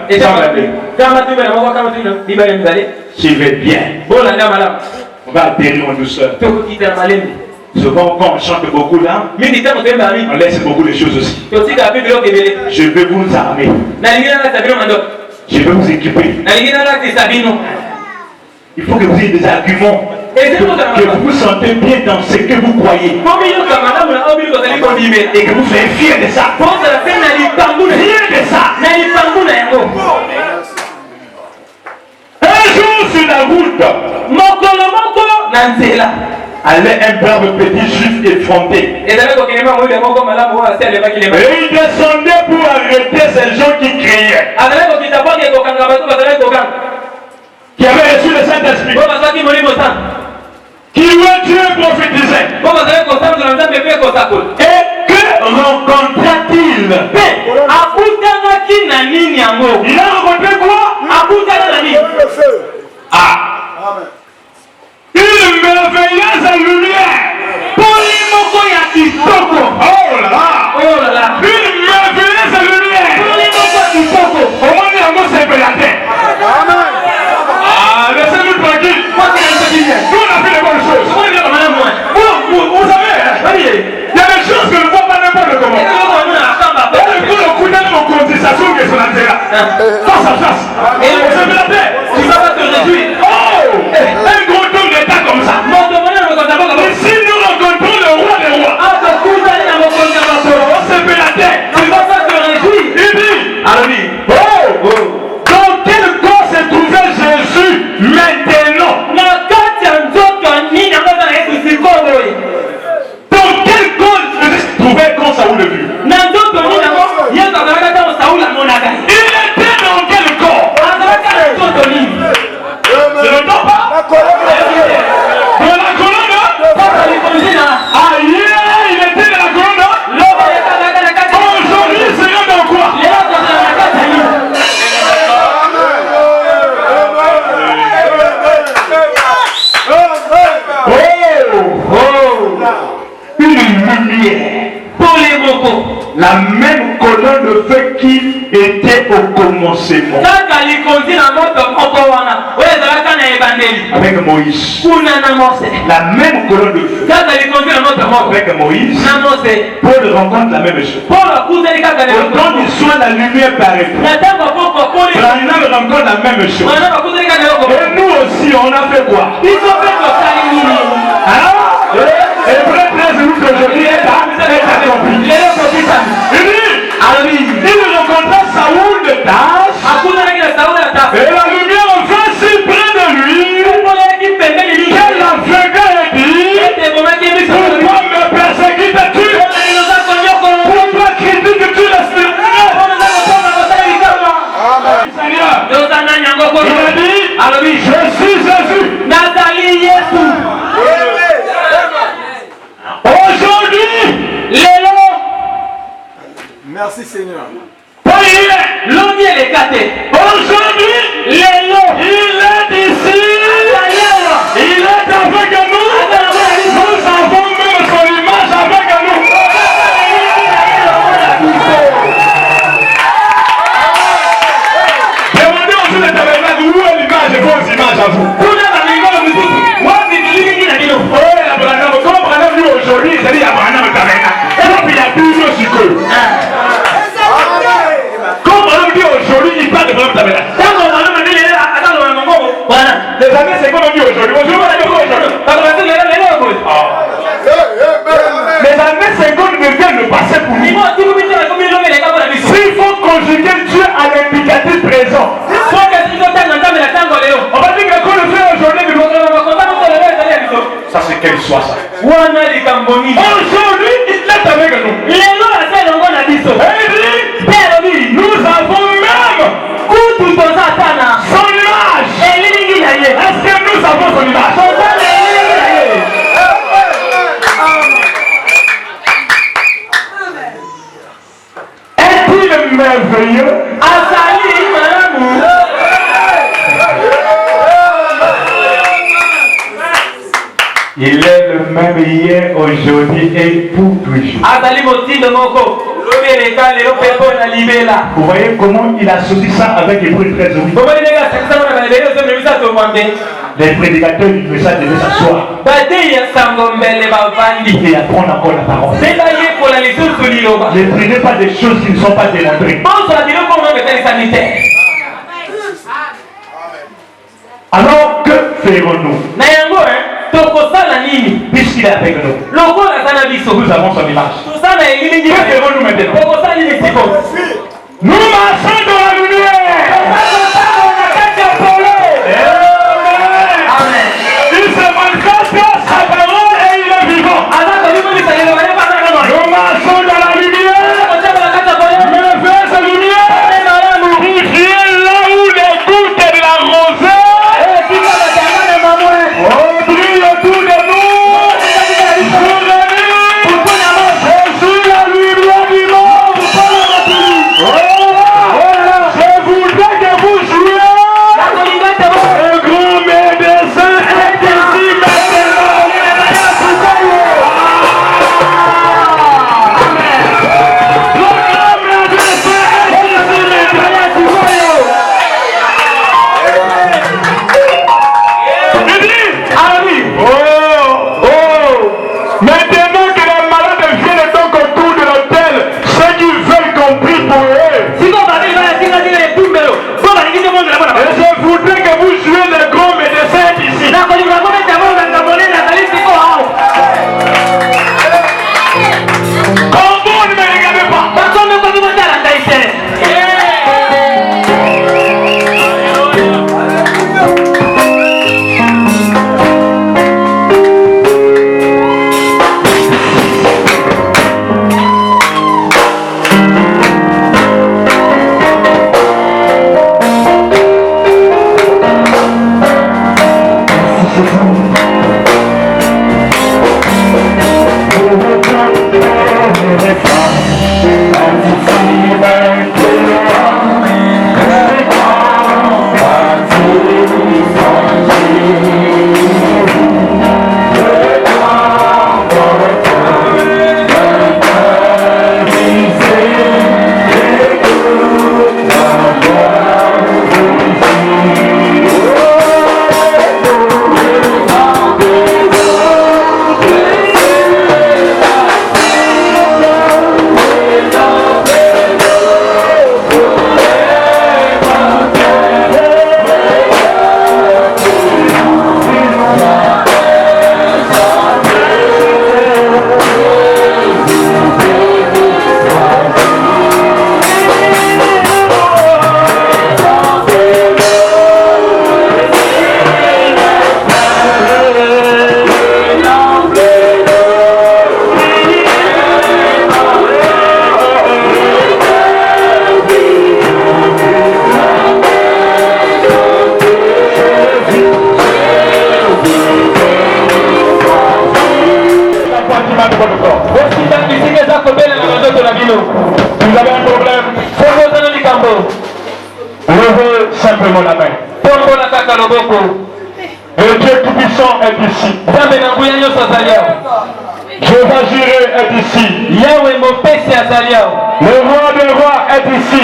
Suivez bien. On va atterrir en douceur. Souvent, quand on chante beaucoup là, on laisse beaucoup de choses aussi. Je vais vous armer. Je vais vous équiper. Il faut que vous ayez des arguments. Que vous vous sentez bien dans ce que vous croyez. Et que vous soyez fiers de ça. Fiers de ça. Un jour sur la route, allait un brave petit juif effronté. Et il descendait pour arrêter ces gens qui criaient. Qui avaient reçu le Saint-Esprit. Qui veut Dieu prophétiser. Et que rencontra-t-il? Il a rencontré quoi? Ah. Une merveilleuse lumière. Oh là là. Une merveilleuse lumière. Au moins, il y a un mot, c'est la terre. Ah, laissez-nous tranquille. Nous, on a fait les bonnes choses. Vous savez, il y a des choses que ne voit pas n'importe comment. Et le coup de couteau, on conversation que sur la terre. Face à face. Et on se met la terre. Tu vas pas te réjouir. Oh! Un gros homme d'état comme ça. Et si nous rencontrons le roi des rois, on se met la terre. Tu vas pas te réjouir. Il dit, oh! Dans quel corps se trouvait Jésus maintenant? Dans quel corps Jésus se trouvait quand Saoul le vit? Il était dans quel corps? Je ne t'entends pas? Dans la colonne? Aïe, il était dans la colonne? Aujourd'hui, il sera dans quoi? Une lumière. La même colonne de feu qui était au commencement. Avec Moïse. La même colonne de feu. Avec Moïse. Paul rencontre la même chose. Autant du soin, la lumière paraît. Branham rencontre la même chose. Et nous aussi, on a fait quoi? Hébreu 13 août aujourd'hui est accompli. Il rencontra Saoul de Tâche. Et la lumière vint si près de lui qu'elle l'aveuglait et dit: pourquoi me persécutes-tu? Pourquoi critiques-tu le Seigneur? Il a dit: je suis Jésus. Aujourd'hui, merci Seigneur. Aujourd'hui, il est ici. Il est avec nous. Nous avons même son image avec nous. Demandez aux autres tabernacles où est l'image et vos images à vous. Comme Branham lui aujourd'hui, c'est-à-dire il y a Branham tabernacle. Et puis il y a Bible sur eux. Comme Branham dit aujourd'hui, il parle de Branham tabernacle. Les années 50 on dit aujourd'hui. Aujourd'hui, on dit aujourd'hui. Les années 50 deviennent le passé pour nous. S'il faut conjuguer Dieu à l'indicatif présent, on va dire que quand le fait aujourd'hui, ça c'est quelle soit ça. Aujourd'hui, il est avec nous. Et il dit, nous avons même son image. Est-ce que nous avons son image? merveilleux. azali malamu. Il est le même hier, aujourd'hui et pour toujours. Azali motindo moko. Vous voyez comment il associe ça avec les bruits très horribles. Les prédicateurs du message devaient s'asseoir et apprendre encore la parole. Ne prenez pas des choses qui ne sont pas démontrées. Alors que ferons-nous? Puisqu'il est avec nous, nous avons son image. Que ferons-nous maintenant? Nous marchons dans la lumière. Amen. Il se manifeste sa parole et il est vivant. Nous marchons dans la lumière. Mais vers sa lumière, pour crier là où les gouttes de la rosée brille autour de nous. Vous avez un problème? Levez simplement la main. Le Dieu Tout-Puissant est ici. Jéhovah Jireh est ici. Le roi des rois est ici.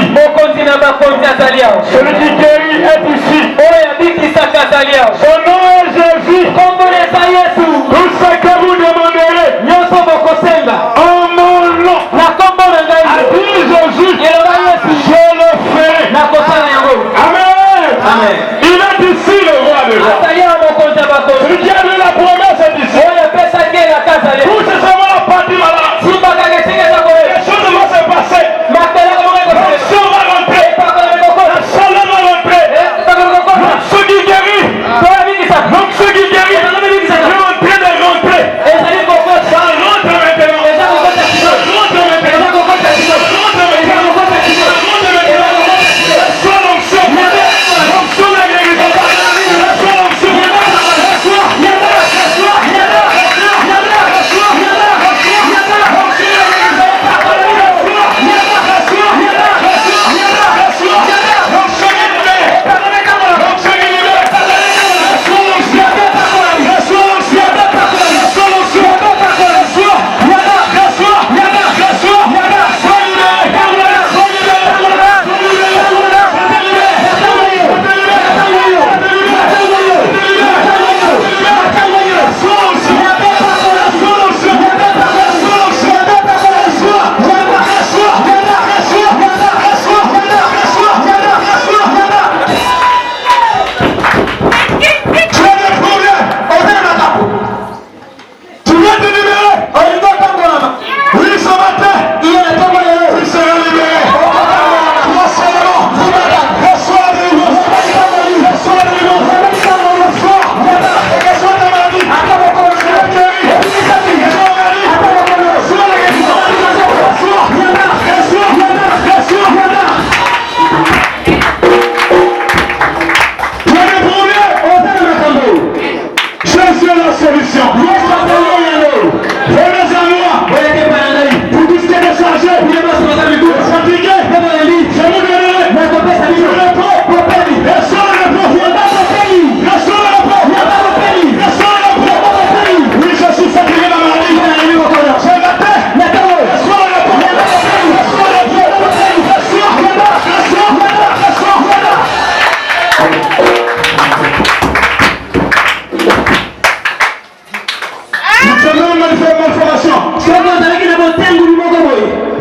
Celui qui guérit est ici. Son nom est Jésus. Tout ce que vous demanderez en mon nom, a dit Jésus, je le ferai. Amen. Il est ici le roi des rois. Celui qui a donné la promesse est ici. Tout ce sera la partie malade. Les choses vont se passer. L'action va rentrer. La chaleur va rentrer. L'onction qui guérit. L'onction qui guérit. Je vais entrer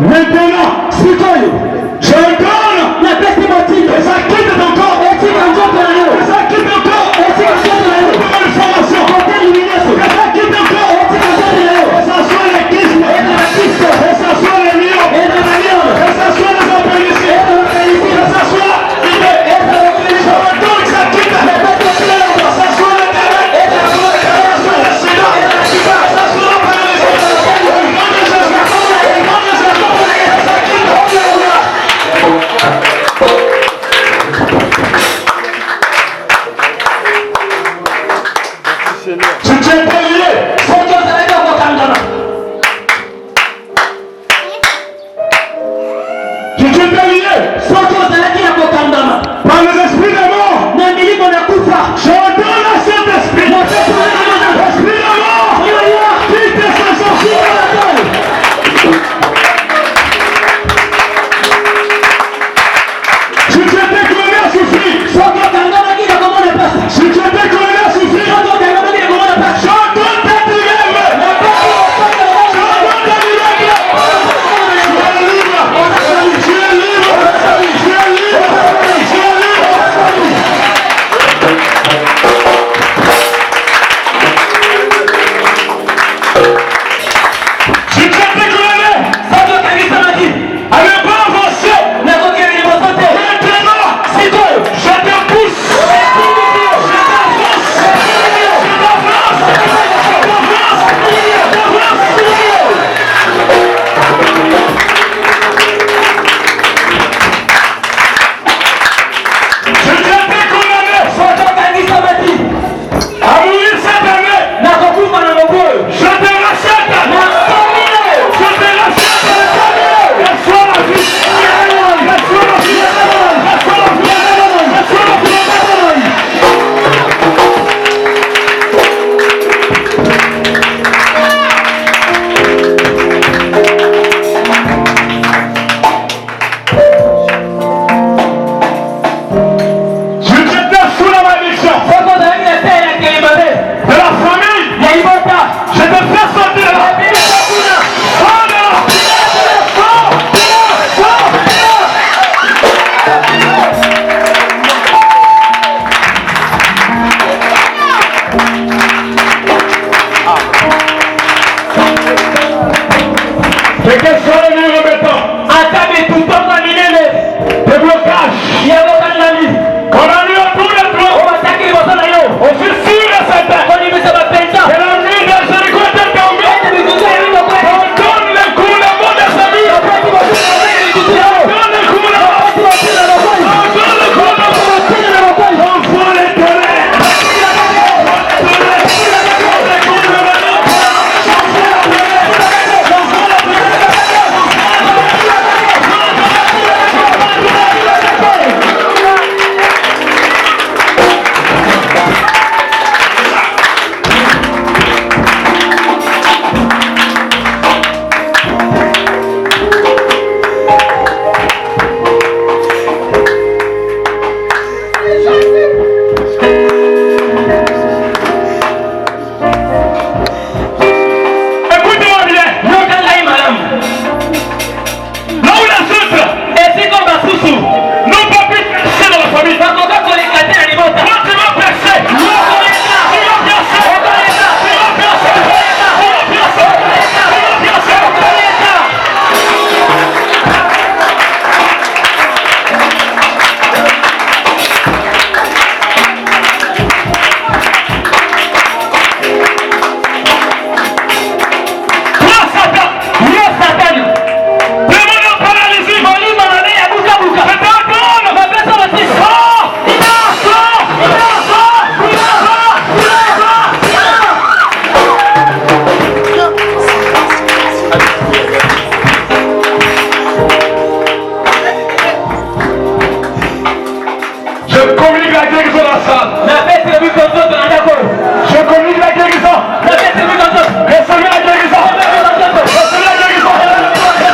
Maintenant, je donne La peste motive. les acquittes encore. Et si quand on peut aller. Les acquittes encore. Et si quand on peut aller. Pour une formation. Côté illumination. Les acquittes encore. Et si quand on peut aller. Que ça soit les kismes. Et de la piste. Que ça soit les lions. Et de la viande. Que ça soit les appréciés. Et de la félicité. Que ça soit l'idée. Et de la Je redonne les acquittes. La peste motive. Que ça soit le terrain. Et de la gloire. Que ça soit le sida. Et de la sida. Que ça soit la paralysée. Tu t'es payé. Soki ozalaki okokangama. Tu t'es payé Soki ozalaki na kokangama. par les esprits de mort. Na milimo na kufa. Je donne à cet esprit. Esprit de mort. Quitte ces enfants. Tu t'es déclaré à souffrir. Soki okangamaki na komona pasi. Tu t'es déclaré à souffrir. Soki okangamaki na komona pasi. Je donne ta dilemme. Je donne ta dilemme. Tu es libre. Tu es libre. Tu es libre. Tu t'es déclaré Soki okangisamaki. à ne pas avancer. Nakoki na liboso te. Maintenant, Sikoyo. je te pousse. Je t'ai déclaré Soki okangisamaki. à mourir cette année. Nakokufa na moboyo. Je te rachète. Nakomi yo. Je te rachète. Reçois la vie. Reçois la vie. Reçois la vie. Reçois la vie. Je t'étais sous la malédiction Soki ozalaki na te ya kelemabe. de la famille. Ya libota. Je te fais sortir de là. Bilisa kuna. Sors de là. Sors. Sors. Et quels sont les murs remettants? Ata bitutonga minene. Des blocages. Ya bokangami. On a lu à tous les toits. Obataki liboso na yo. On fut sûr et certain Konimisa bapenza. que la nuit de Jéricho était tombée. Ete bikutu ya bino kwe. On donne le coulement des amis. Opeti bokuna na wewe bikutu yao. On donne le coulement. Opeti bokuna na wewe. On donne le coulement. Opeti na wewe. On voit les tonnerres. Écoutez-moi bien. Yokangai malamu. Là où les autres Esiko basusu. n'ont pas pu percer dans la famille. Bakoka koleka te na libota. Toi, tu vas percer. Tu vas percer. Tu vas percer. Okoleka. Tu vas percer. Tu vas percer. Tu vas percer. Okoleka. Toi, Satan, Yo satani. demande en paralysie. Molimo na ne ya buka buka. Je t'ordonne. Mapesa matisi. Sors. Ina. Sors. Ina. Sors. Ina. Sors. Ina. Je communique la guérison dans la salle. Napesi biko nzoto na ndako. Je communique la guérison. Napesi biko nzoto. Recevez la guérison. Recevez la guérison. Recevez.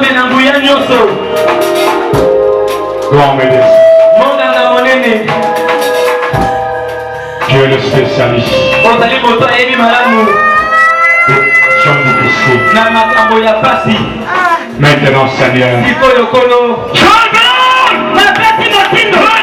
nzambe na nguya nyonso. Grand médecin. Monganga monene. Tu es le spécialiste. Ozali moto ayebi malamu. Jean difficile. Na makambo ya pasi. Maintenant, Seigneur. Sikoyo kolo. Mapesi motindo.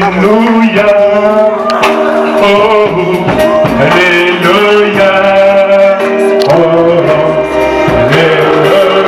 Alléluia, oh, Alléluia, oh, Alléluia,